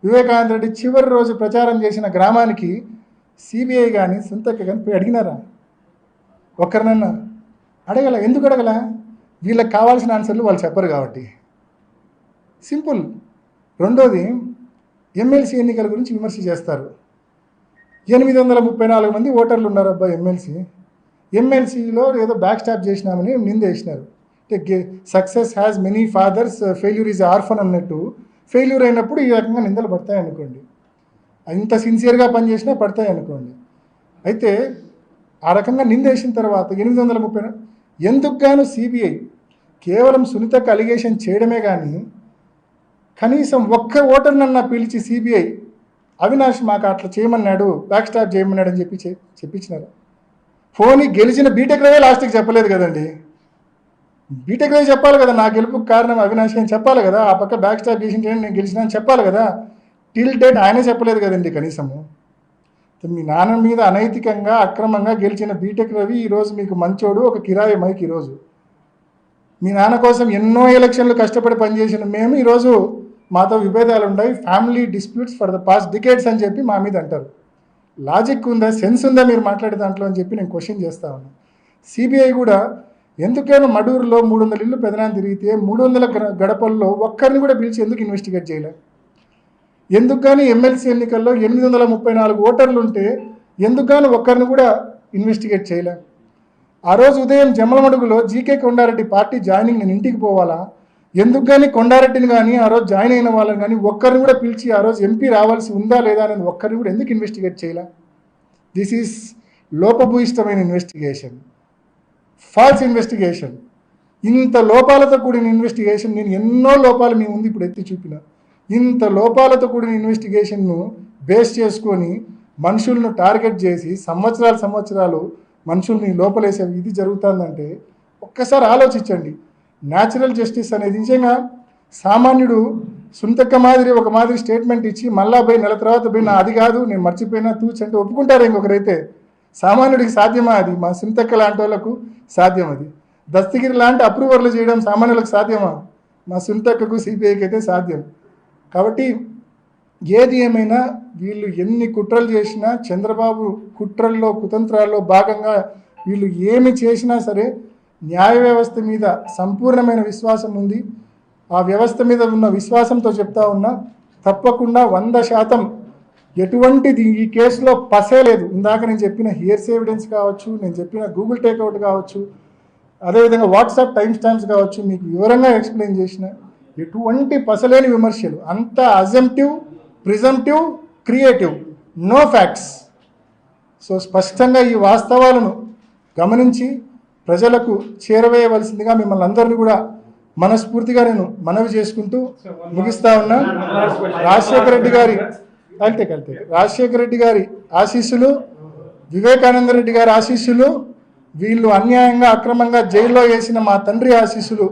వివేకానంద రెడ్డి చివరి రోజు ప్రచారం చేసిన గ్రామానికి సిబిఐ కానీ సునీతక్క కానీ పోయి అడిగినారా? ఒక్కరినన్నా అడగల. ఎందుకు అడగల? వీళ్ళకి కావాల్సిన ఆన్సర్లు వాళ్ళు చెప్పరు కాబట్టి. సింపుల్. రెండోది, ఎమ్మెల్సీ ఎన్నికల గురించి విమర్శ చేస్తారు. 834 మంది ఓటర్లు ఉన్నారు అబ్బాయి ఎమ్మెల్సీలో ఏదో బ్యాక్ స్టాప్ చేసినామని నిందేసినారు. అంటే success has many fathers, failure is orphan అన్నట్టు ఫెయిల్యూర్ అయినప్పుడు ఈ రకంగా నిందలు పడతాయి అనుకోండి. ఇంత సిన్సియర్గా పనిచేసినా పడతాయి అనుకోండి. అయితే ఆ రకంగా నిందేసిన తర్వాత 830 ఎందుకు గాను సిబిఐ కేవలం సునీతకు అలిగేషన్ చేయడమే కానీ కనీసం ఒక్క ఓటర్నన్నా పిలిచి సిబిఐ అవినాష్ మాకు అట్లా చేయమన్నాడు, బ్యాక్ స్టాప్ చేయమన్నాడు అని చెప్పించినారు. ఫోన్ గెలిచిన బీటెక్ రవి లాస్ట్కి చెప్పలేదు కదండి. బీటెక్ రవి చెప్పాలి కదా, నా గెలుపుకు కారణం అవినాష్ అని చెప్పాలి కదా. ఆ పక్క బ్యాక్ స్టాప్ చేసింటే నేను గెలిచినా అని చెప్పాలి కదా. టిల్ డేట్ ఆయనే చెప్పలేదు కదండి కనీసము. మీ నాన్న మీద అనైతికంగా అక్రమంగా గెలిచిన బీటెక్ రవి ఈరోజు మీకు మంచోడు, ఒక కిరాయి మైక్. ఈరోజు మీ నాన్న కోసం ఎన్నో ఎలక్షన్లు కష్టపడి పనిచేసిన మేము ఈరోజు మాతో విభేదాలు ఉన్నాయి, family disputes for the past decades అని చెప్పి మా మీద అంటారు. లాజిక్ ఉందా, సెన్స్ ఉందా మీరు మాట్లాడే దాంట్లో అని చెప్పి నేను క్వశ్చన్ చేస్తా ఉన్నాను. సిబిఐ కూడా ఎందుకైనా మడూరులో 300 ఇల్లు పెదనాన్ని తిరిగితే 300 గడపల్లో ఒక్కరిని కూడా పిలిచి ఎందుకు ఇన్వెస్టిగేట్ చేయలేదు? ఎందుకు కానీ ఎమ్మెల్సీ ఎన్నికల్లో 834 ఓటర్లు ఉంటే ఎందుకు కానీ ఒక్కరిని కూడా ఇన్వెస్టిగేట్ చేయలే? ఆ రోజు ఉదయం జమ్మలమడుగులో జీకే కొండారెడ్డి పార్టీ జాయినింగ్ నేను ఇంటికి పోవాలా, ఎందుకు కానీ కొండారెడ్డిని కానీ ఆ రోజు జాయిన్ అయిన వాళ్ళని కానీ ఒక్కరిని కూడా పిలిచి ఆ రోజు ఎంపీ రావాల్సి ఉందా లేదా అనేది ఒక్కరిని కూడా ఎందుకు ఇన్వెస్టిగేట్ చేయలే? దిస్ ఈజ్ లోపభూయిష్టమైన ఇన్వెస్టిగేషన్, ఫాల్స్ ఇన్వెస్టిగేషన్. ఇంత లోపాలతో కూడిన ఇన్వెస్టిగేషన్, నేను ఎన్నో లోపాలు మీ ముందు ఇప్పుడు ఎత్తి చూపిన, ఇంత లోపాలతో కూడిన ఇన్వెస్టిగేషన్ను బేస్ చేసుకొని మనుషులను టార్గెట్ చేసి సంవత్సరాలు మనుషుల్ని లోపలేసే ఇది జరుగుతుందంటే ఒక్కసారి ఆలోచించండి. న్యాచురల్ జస్టిస్ అనేది నిజంగా సామాన్యుడు సునీతక్క ఒక మాదిరి స్టేట్మెంట్ ఇచ్చి మళ్ళా పోయి నెల తర్వాత పోయి నా అది కాదు నేను మర్చిపోయినా తూచంటే ఒప్పుకుంటారు. ఇంకొకరైతే సామాన్యుడికి సాధ్యమా? అది మా సునీతక్క లాంటి వాళ్ళకు సాధ్యం. అది దస్తగిరి లాంటి అప్రూవర్లు చేయడం సామాన్యులకు సాధ్యమా? మా సునీతక్కకు సిబిఐకి అయితే సాధ్యం. కాబట్టి ఏది ఏమైనా వీళ్ళు ఎన్ని కుట్రలు చేసినా, చంద్రబాబు కుట్రల్లో కుతంత్రాల్లో భాగంగా వీళ్ళు ఏమి చేసినా సరే న్యాయ వ్యవస్థ మీద సంపూర్ణమైన విశ్వాసం ఉంది. ఆ వ్యవస్థ మీద ఉన్న విశ్వాసంతో చెప్తా ఉన్నా, తప్పకుండా 100% ఎటువంటిది ఈ కేసులో పసే లేదు. ఇందాక నేను చెప్పిన హియర్స్ ఎవిడెన్స్ కావచ్చు, నేను చెప్పిన గూగుల్ టేక్అవుట్ కావచ్చు, అదేవిధంగా వాట్సాప్ టైం స్టాంప్స్ కావచ్చు, మీకు వివరంగా ఎక్స్ప్లెయిన్ చేసిన ఎటువంటి పసలేని విమర్శలు, అంతా assumptive, presumptive, creative, no facts. So స్పష్టంగా ఈ వాస్తవాలను గమనించి ప్రజలకు చేరవేయవలసిందిగా మిమ్మల్ని అందరినీ కూడా మనస్ఫూర్తిగా నేను మనవి చేసుకుంటూ ముగిస్తా ఉన్నా. రాజశేఖర రెడ్డి గారి ఆశీస్సులు, వివేకానంద రెడ్డి గారి ఆశీస్సులు, వీళ్ళు అన్యాయంగా అక్రమంగా జైల్లో వేసిన మా తండ్రి ఆశీస్సులు,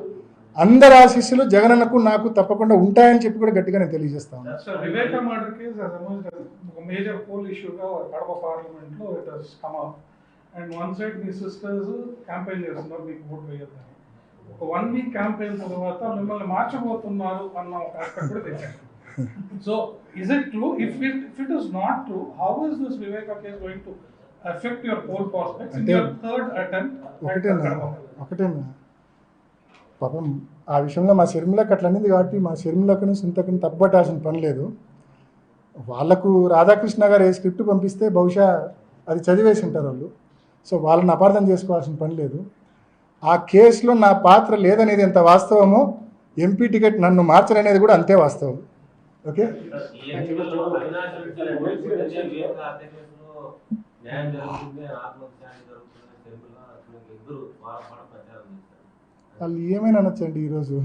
అందరి ఆశీస్సులు జగనన్నకు నాకు తప్పకుండా ఉంటాయని చెప్పి కూడా గట్టిగా నేను తెలియజేస్తాను. వివేకా మర్డర్ కేసు ఒక మేజర్ పోల్ ఇష్యూగా కడప పార్లమెంట్ లో it has come up. And one side me sisters campaign చేస్తున్నారు మీకు ఓటు వేయొద్దని. ఒక 1 వీక్ క్యాంపెయిన్ తర్వాత మిమ్మల్ని మార్చబోతున్నారు అన్న ఒక ఆస్పెక్ట్ కూడా తెచ్చారు. So is it true? If it is not true, how is this Viveka case going to affect your poll prospects in your third attempt? ఒకటేనా పాపం ఆ విషయంలో మా షర్మిలకు అట్లా అనింది కాబట్టి మా షర్మిలకును సునీతకును తప్పబట్టాల్సిన పని లేదు. వాళ్లకు రాధాకృష్ణ గారు ఏ స్క్రిప్ట్ పంపిస్తే బహుశా అది చదివేసి ఉంటారు వాళ్ళు. సో వాళ్ళని అపార్థం చేసుకోవాల్సిన పని లేదు. ఆ కేసులో నా పాత్ర లేదనేది ఎంత వాస్తవమో ఎంపీ టికెట్ నన్ను మార్చరనేది కూడా అంతే వాస్తవం. ఓకే, వాళ్ళు ఏమైనా అనొచ్చండి, ఈరోజు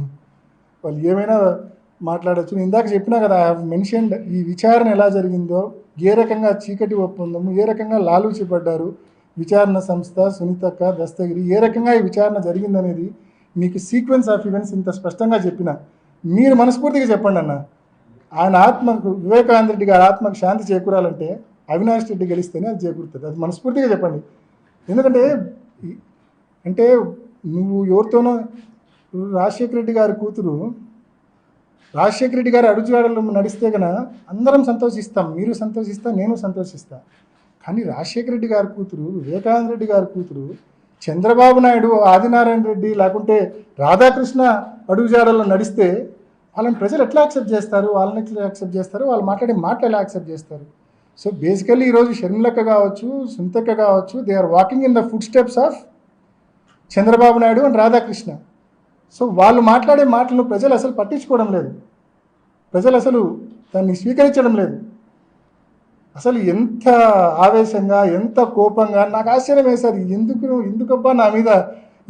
వాళ్ళు ఏమైనా మాట్లాడచ్చు. నేను ఇందాక చెప్పినా కదా, ఐ హావ్ మెన్షన్డ్ ఈ విచారణ ఎలా జరిగిందో, ఏ రకంగా చీకటి ఒప్పందము, ఏ రకంగా లాలూచిపడ్డారు విచారణ సంస్థ, సునీతక్క, దస్తగిరి, ఏ రకంగా ఈ విచారణ జరిగిందనేది మీకు సీక్వెన్స్ ఆఫ్ ఈవెంట్స్ ఇంత స్పష్టంగా చెప్పిన. మీరు మనస్ఫూర్తిగా చెప్పండి అన్న, ఆయన ఆత్మకు, వివేకానంద రెడ్డి గారి ఆత్మకు శాంతి చేకూరాలంటే అవినాష్ రెడ్డి గెలిస్తేనే అది చేకూరుతుంది. అది మనస్ఫూర్తిగా చెప్పండి. ఎందుకంటే అంటే నువ్వు ఎవరితోనో, రాజశేఖర రెడ్డి గారి కూతురు, రాజశేఖర రెడ్డి గారు అడుగుజాడలు నడిస్తే కన్నా అందరం సంతోషిస్తాం, మీరు సంతోషిస్తా, నేను సంతోషిస్తా. కానీ రాజశేఖర రెడ్డి గారి కూతురు, వివేకానంద రెడ్డి గారి కూతురు, చంద్రబాబు నాయుడు, ఆదినారాయణ రెడ్డి, లేకుంటే రాధాకృష్ణ అడుగుజాడల్లో నడిస్తే వాళ్ళని ప్రజలు ఎట్లా యాక్సెప్ట్ చేస్తారు? వాళ్ళని ఎట్లా యాక్సెప్ట్ చేస్తారు? వాళ్ళు మాట్లాడే మాటలు ఎలా యాక్సెప్ట్ చేస్తారు? సో బేసికల్లీ ఈరోజు షర్మిలక్క కావచ్చు, సునీతక్క కావచ్చు, they are walking in the foot steps of Chandrababu Naidu and Radhakrishna. So వాళ్ళు మాట్లాడే మాటలను ప్రజలు అసలు పట్టించుకోవడం లేదు, ప్రజలు అసలు దాన్ని స్వీకరించడం లేదు. అసలు ఎంత ఆవేశంగా, ఎంత కోపంగా, నాకు ఆశ్చర్యం వేశారు. ఎందుకబ్బా నా మీద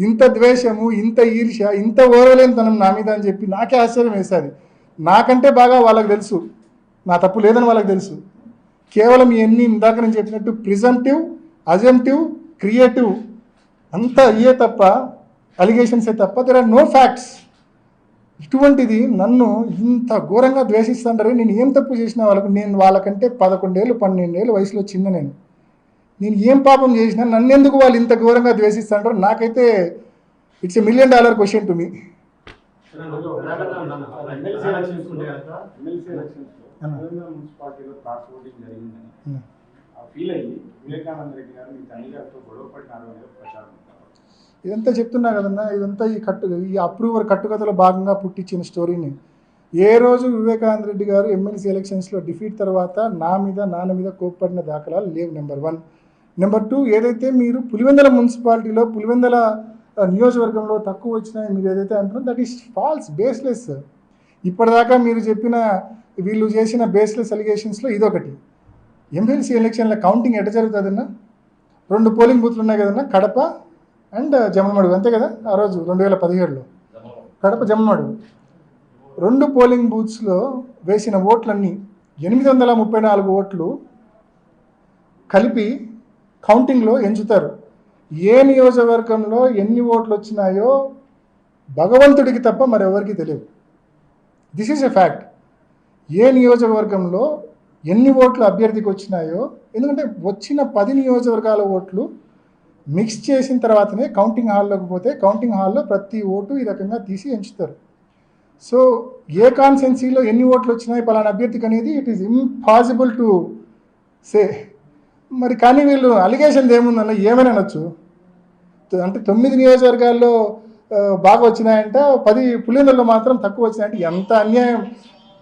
ఇంత ద్వేషము, ఇంత ఈర్ష్య, ఇంత ఓరలేనితనం నా మీద అని చెప్పి నాకే ఆశ్చర్యం వేశారు. నాకంటే బాగా వాళ్ళకి తెలుసు నా తప్పు లేదని వాళ్ళకి తెలుసు. కేవలం ఇవన్నీ ఇందాక నేను చెప్పినట్టు ప్రిజంప్టివ్, అజంప్టివ్, క్రియేటివ్ అంతా ఇయే తప్ప, అలిగేషన్సే తప్ప, దెర్ ఆర్ నో ఫ్యాక్ట్స్. ఇటువంటిది నన్ను ఇంత ఘోరంగా ద్వేషిస్తుంటారే, నేను ఏం తప్పు చేసినా వాళ్ళకు, నేను వాళ్ళకంటే 11 ఏళ్ళు 12 ఏళ్ళు వయసులో చిన్న, నేను ఏం పాపం చేసినా నన్ను ఎందుకు వాళ్ళు ఇంత ఘోరంగా ద్వేషిస్తుంటారో నాకైతే it's $1 million question to me. మున్సిపాలిటీలో క్రాస్ ఓటింగ్ జరిగిందని ఫీల్ అయ్యి వివేకానంద రెడ్డి గారు మీ తండ్రి గారితో గొడవ పడినారు అనేది ప్రచారం. ఇదంతా చెప్తున్నా కదన్నా, ఇదంతా ఈ అప్రూవర్ కట్టుకథలో భాగంగా పుట్టించిన స్టోరీని. ఏ రోజు వివేకానంద రెడ్డి గారు ఎమ్మెల్సీ ఎలక్షన్స్లో డిఫీట్ తర్వాత నాన్న మీద కోప్పడిన దాఖలాలు లేవు. నెంబర్ 1. నెంబర్ 2, ఏదైతే మీరు పులివెందుల మున్సిపాలిటీలో, పులివెందుల నియోజకవర్గంలో తక్కువ వచ్చినాయి మీరు ఏదైతే అంటున్నారో దట్ ఈస్ ఫాల్స్, బేస్లెస్. ఇప్పటిదాకా మీరు చెప్పిన, వీళ్ళు చేసిన బేస్లెస్ అలిగేషన్స్లో ఇదొకటి. ఎమ్మెల్సీ ఎలక్షన్ల కౌంటింగ్ ఎట్ట జరుగుతుందన్నా? 2 పోలింగ్ బూత్లు ఉన్నాయి కదన్నా, కడప అండ్ జమ్మమడుగు, అంతే కదా? ఆ రోజు 2017లో కడప, జమ్మమడుగు 2 పోలింగ్ బూత్స్లో వేసిన ఓట్లన్నీ 834 ఓట్లు కలిపి కౌంటింగ్లో ఎంచుతారు. ఏ నియోజకవర్గంలో ఎన్ని ఓట్లు వచ్చినాయో భగవంతుడికి తప్ప మరెవరికి తెలియదు. This is a fact. ఏ నియోజకవర్గంలో ఎన్ని ఓట్లు అభ్యర్థికి వచ్చినాయో, ఎందుకంటే వచ్చిన 10 నియోజకవర్గాల ఓట్లు మిక్స్ చేసిన తర్వాతనే కౌంటింగ్ హాల్లోకి పోతే, కౌంటింగ్ హాల్లో ప్రతి ఓటు ఈ రకంగా తీసి ఎంచుతారు. సో ఏ కాన్స్టెన్సీలో ఎన్ని ఓట్లు వచ్చినాయి పలానా అభ్యర్థికి అనేది it is impossible to say. మరి కానీ వీళ్ళు అలిగేషన్ ఏముందన్న, ఏమైనా అనొచ్చు. అంటే 9 నియోజకవర్గాల్లో బాగా వచ్చినాయంట, 10 పులివెందులలో మాత్రం తక్కువ వచ్చినాయంటే ఎంత అన్యాయం.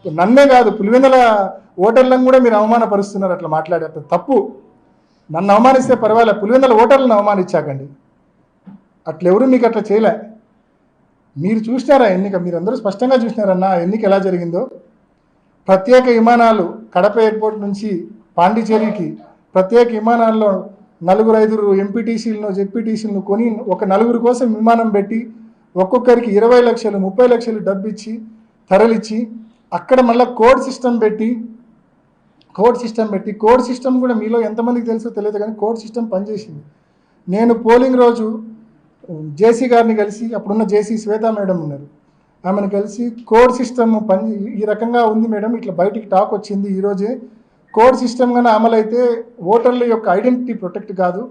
నన్నే కాదు, పులివెందుల ఓటర్లను కూడా మీరు అవమానపరుస్తున్నారు అట్లా మాట్లాడేట. తప్పు. నన్ను అవమానిస్తే పర్వాలేదు, పులివెందుల ఓటర్లను అవమానించాకండి. అట్లెవరు మీకు అట్లా చేయలే. మీరు చూసినారా ఎన్నిక? మీరందరూ స్పష్టంగా చూసినారన్నా ఎన్నిక ఎలా జరిగిందో. ప్రత్యేక విమానాలు కడప ఎయిర్పోర్ట్ నుంచి పాండిచేరికి ప్రత్యేక విమానాల్లో 4-5 ఎంపీటీసీలను, జెడ్పీటీసీలను కొని ఒక 4 కోసం విమానం పెట్టి ఒక్కొక్కరికి 20 లక్షలు 30 లక్షలు డబ్బు ఇచ్చి తరలిచ్చి, అక్కడ మళ్ళీ కోడ్ సిస్టమ్ పెట్టి కోడ్ సిస్టమ్ కూడా మీలో ఎంతమందికి తెలుసో తెలియదు కానీ కోడ్ సిస్టమ్ పనిచేసింది. నేను పోలింగ్ రోజు జేసీ గారిని కలిసి, అప్పుడున్న జేసీ శ్వేతా మేడం ఉన్నారు, ఆమెను కలిసి కోడ్ సిస్టమ్ ఈ రకంగా ఉంది మేడం, ఇట్లా బయటికి టాక్ వచ్చింది ఈరోజే, కోడ్ సిస్టమ్ కన్నా అమలైతే ఓటర్ల యొక్క ఐడెంటిటీ ప్రొటెక్ట్ కాదు,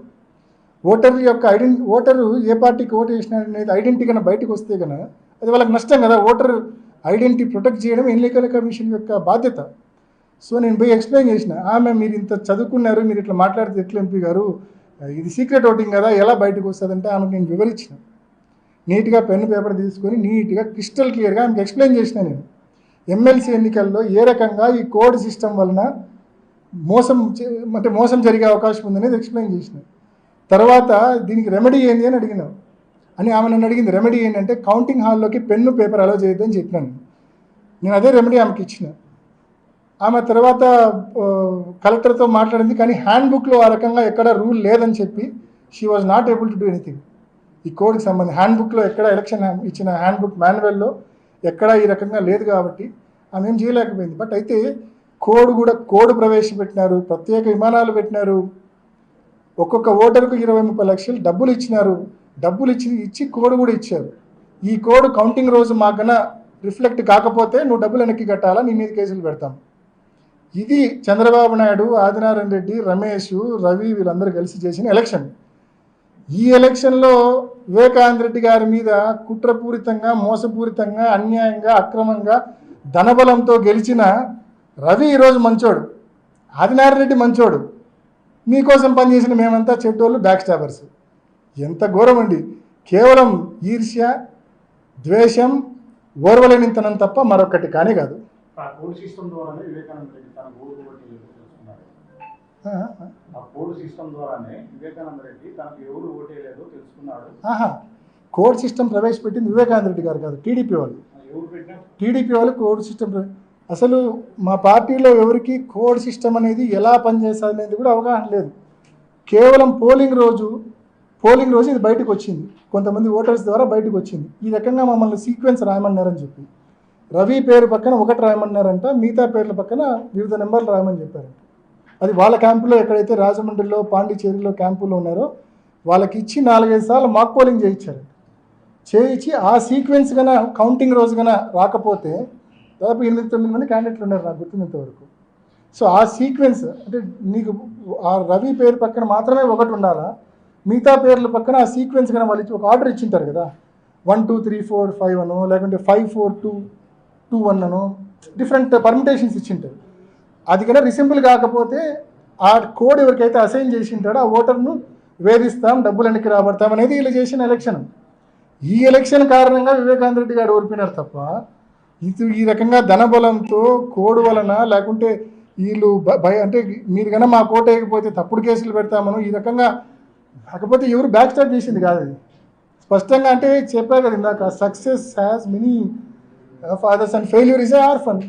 ఓటరు ఏ పార్టీకి ఓటు వేసినా అనేది ఐడెంటిటీ కన్నా బయటకు వస్తే కన్నా అది వాళ్ళకి నష్టం కదా. ఓటర్ ఐడెంటిటీ ప్రొటెక్ట్ చేయడం ఎన్నికల కమిషన్ యొక్క బాధ్యత. సో నేను పోయి ఎక్స్ప్లెయిన్ చేసిన, ఆమె మీరు ఇంత చదువుకున్నారు, మీరు ఇట్లా మాట్లాడితే ఎట్లా ఎంపీ గారు, ఇది సీక్రెట్ ఓటింగ్ కదా, ఎలా బయటకు వస్తుందంటే ఆమెకు నేను వివరించిన. నీట్గా పెన్ను పేపర్ తీసుకొని నీట్గా క్రిస్టల్ క్లియర్గా ఆమెకు ఎక్స్ప్లెయిన్ చేసిన. నేను ఎమ్మెల్సీ ఎన్నికల్లో ఏ రకంగా ఈ కోడ్ సిస్టమ్ వలన మోసం జరిగే అవకాశం ఉందనేది ఎక్స్ప్లెయిన్ చేసిన. తర్వాత దీనికి రెమెడీ ఏంది అని అడిగినాం. అని ఆమె నన్ను అడిగింది. రెమెడీ ఏంటంటే కౌంటింగ్ హాల్లోకి పెన్ను పేపర్ అలో చేయొద్దని చెప్పినాను. నేను అదే రెమెడీ ఆమెకి ఇచ్చిన. ఆమె తర్వాత కలెక్టర్తో మాట్లాడింది, కానీ హ్యాండ్ బుక్లో ఆ రకంగా ఎక్కడ రూల్ లేదని చెప్పి she was not able to do anything. ఈ కోడ్కి సంబంధించి హ్యాండ్ బుక్లో ఎక్కడ ఎలక్షన్ ఇచ్చిన హ్యాండ్ బుక్ మాన్యువల్లో ఎక్కడా ఈ రకంగా లేదు కాబట్టి ఆమె ఏం చేయలేకపోయింది. బట్ అయితే కోడ్ ప్రవేశపెట్టినారు, ప్రత్యేక విమానాలు పెట్టినారు, ఒక్కొక్క ఓటరుకు 20-30 లక్షలు డబ్బులు ఇచ్చినారు. డబ్బులు ఇచ్చి కోడ్ కూడా ఇచ్చారు. ఈ కోడ్ కౌంటింగ్ రోజు మాకన్నా రిఫ్లెక్ట్ కాకపోతే నువ్వు డబ్బులు వెనక్కి కట్టాలా, నీ మీద కేసులు పెడతాం. ఇది చంద్రబాబు నాయుడు, ఆదినారాయణ రెడ్డి, రమేష్, రవి వీళ్ళందరూ కలిసి చేసిన ఎలక్షన్. ఈ ఎలక్షన్లో వివేకానంద రెడ్డి గారి మీద కుట్రపూరితంగా, మోసపూరితంగా, అన్యాయంగా, అక్రమంగా, ధనబలంతో గెలిచిన రవి ఈరోజు మంచోడు, ఆదినారాయణ రెడ్డి మంచోడు, మీకోసం పనిచేసిన మేమంతా చెడ్డోళ్ళు, బ్యాక్ స్టాబర్స్. ఎంత ఘోరం అండి! కేవలం ఈర్ష్య, ద్వేషం, ఓర్వలేనితనం తప్ప మరొకటి కానీ కాదు. ఆ కోడ్ సిస్టమ్ ద్వారానే వివేకానంద రెడ్డి తన ఓటు ఓటేయలేదు తెలుసుకున్నారు. ఆ కోడ్ సిస్టమ్ ద్వారానే వివేకానంద రెడ్డి తనకు ఎవరు ఓటేయలేదో తెలుసుకున్నాడు. కోడ్ సిస్టమ్ ప్రవేశపెట్టింది వివేకానంద రెడ్డి గారు కాదు, టీడీపీ వాళ్ళు. ఎవరు పెట్టినా టీడీపీ వాళ్ళు కోడ్ సిస్టమ్ అసలు మా పార్టీలో ఎవరికి కోడ్ సిస్టమ్ అనేది ఎలా పనిచేస్తుంది అనేది కూడా అవగాహన లేదు. కేవలం పోలింగ్ రోజు ఇది బయటకు వచ్చింది, కొంతమంది ఓటర్స్ ద్వారా బయటకు వచ్చింది. ఈ రకంగా మమ్మల్ని సీక్వెన్స్ రాయమన్నారని చెప్పి రవి పేరు పక్కన 1 రాయమన్నారంట, మిగతా పేర్ల పక్కన వివిధ నెంబర్లు రాయమని చెప్పారంట. అది వాళ్ళ క్యాంపులో ఎక్కడైతే రాజమండ్రిలో, పాండిచేరిలో క్యాంపులో ఉన్నారో వాళ్ళకి ఇచ్చి 4-5 సార్లు మాక్ పోలింగ్ చేయించి ఆ సీక్వెన్స్ కన్నా కౌంటింగ్ రోజు కన్నా రాకపోతే దాదాపు 8-9 మంది క్యాండిడేట్లు ఉన్నారు నాకు గుర్తున్నంతవరకు. సో ఆ సీక్వెన్స్ అంటే నీకు ఆ రవి పేరు పక్కన మాత్రమే 1 ఉండాలా, మిగతా పేర్ల పక్కన ఆ సీక్వెన్స్ కన్నా వాళ్ళు ఒక ఆర్డర్ ఇచ్చింటారు కదా, 1 2 3 4 5 అనో, లేకుంటే 5 4 2 2 1 అనో, డిఫరెంట్ పర్మిటేషన్స్ ఇచ్చింటారు. అది కన్నా రిసింపుల్ కాకపోతే ఆ కోడ్ ఎవరికైతే అసైన్ చేసి ఉంటాడో ఆ ఓటర్ను వేధిస్తాం, డబ్బులు వెనక్కి రాబడతాం అనేది వీళ్ళు చేసిన ఎలక్షన్. ఈ ఎలక్షన్ కారణంగా వివేకానంద రెడ్డి గారు ఓడిపోయినారు తప్ప ఈ రకంగా ధనబలంతో కోడ్ వలన, లేకుంటే వీళ్ళు అంటే మీరు కన్నా మా కోట వేయకపోతే తప్పుడు కేసులు పెడతామను ఈ రకంగా కాకపోతే ఎవరు బ్యాక్ స్టార్ట్ చేసింది కాదు. అది స్పష్టంగా అంటే చెప్పా కదా ఇందాక, success has many fathers and failure is a orphan.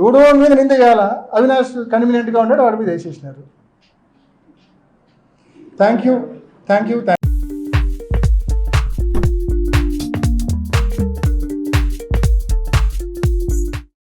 ఎవడో మీద నింద చేయాలా, అవినాష్ కన్వీనియంట్గా ఉన్నాడు వాడి మీద వేసేసినారు. Thank you.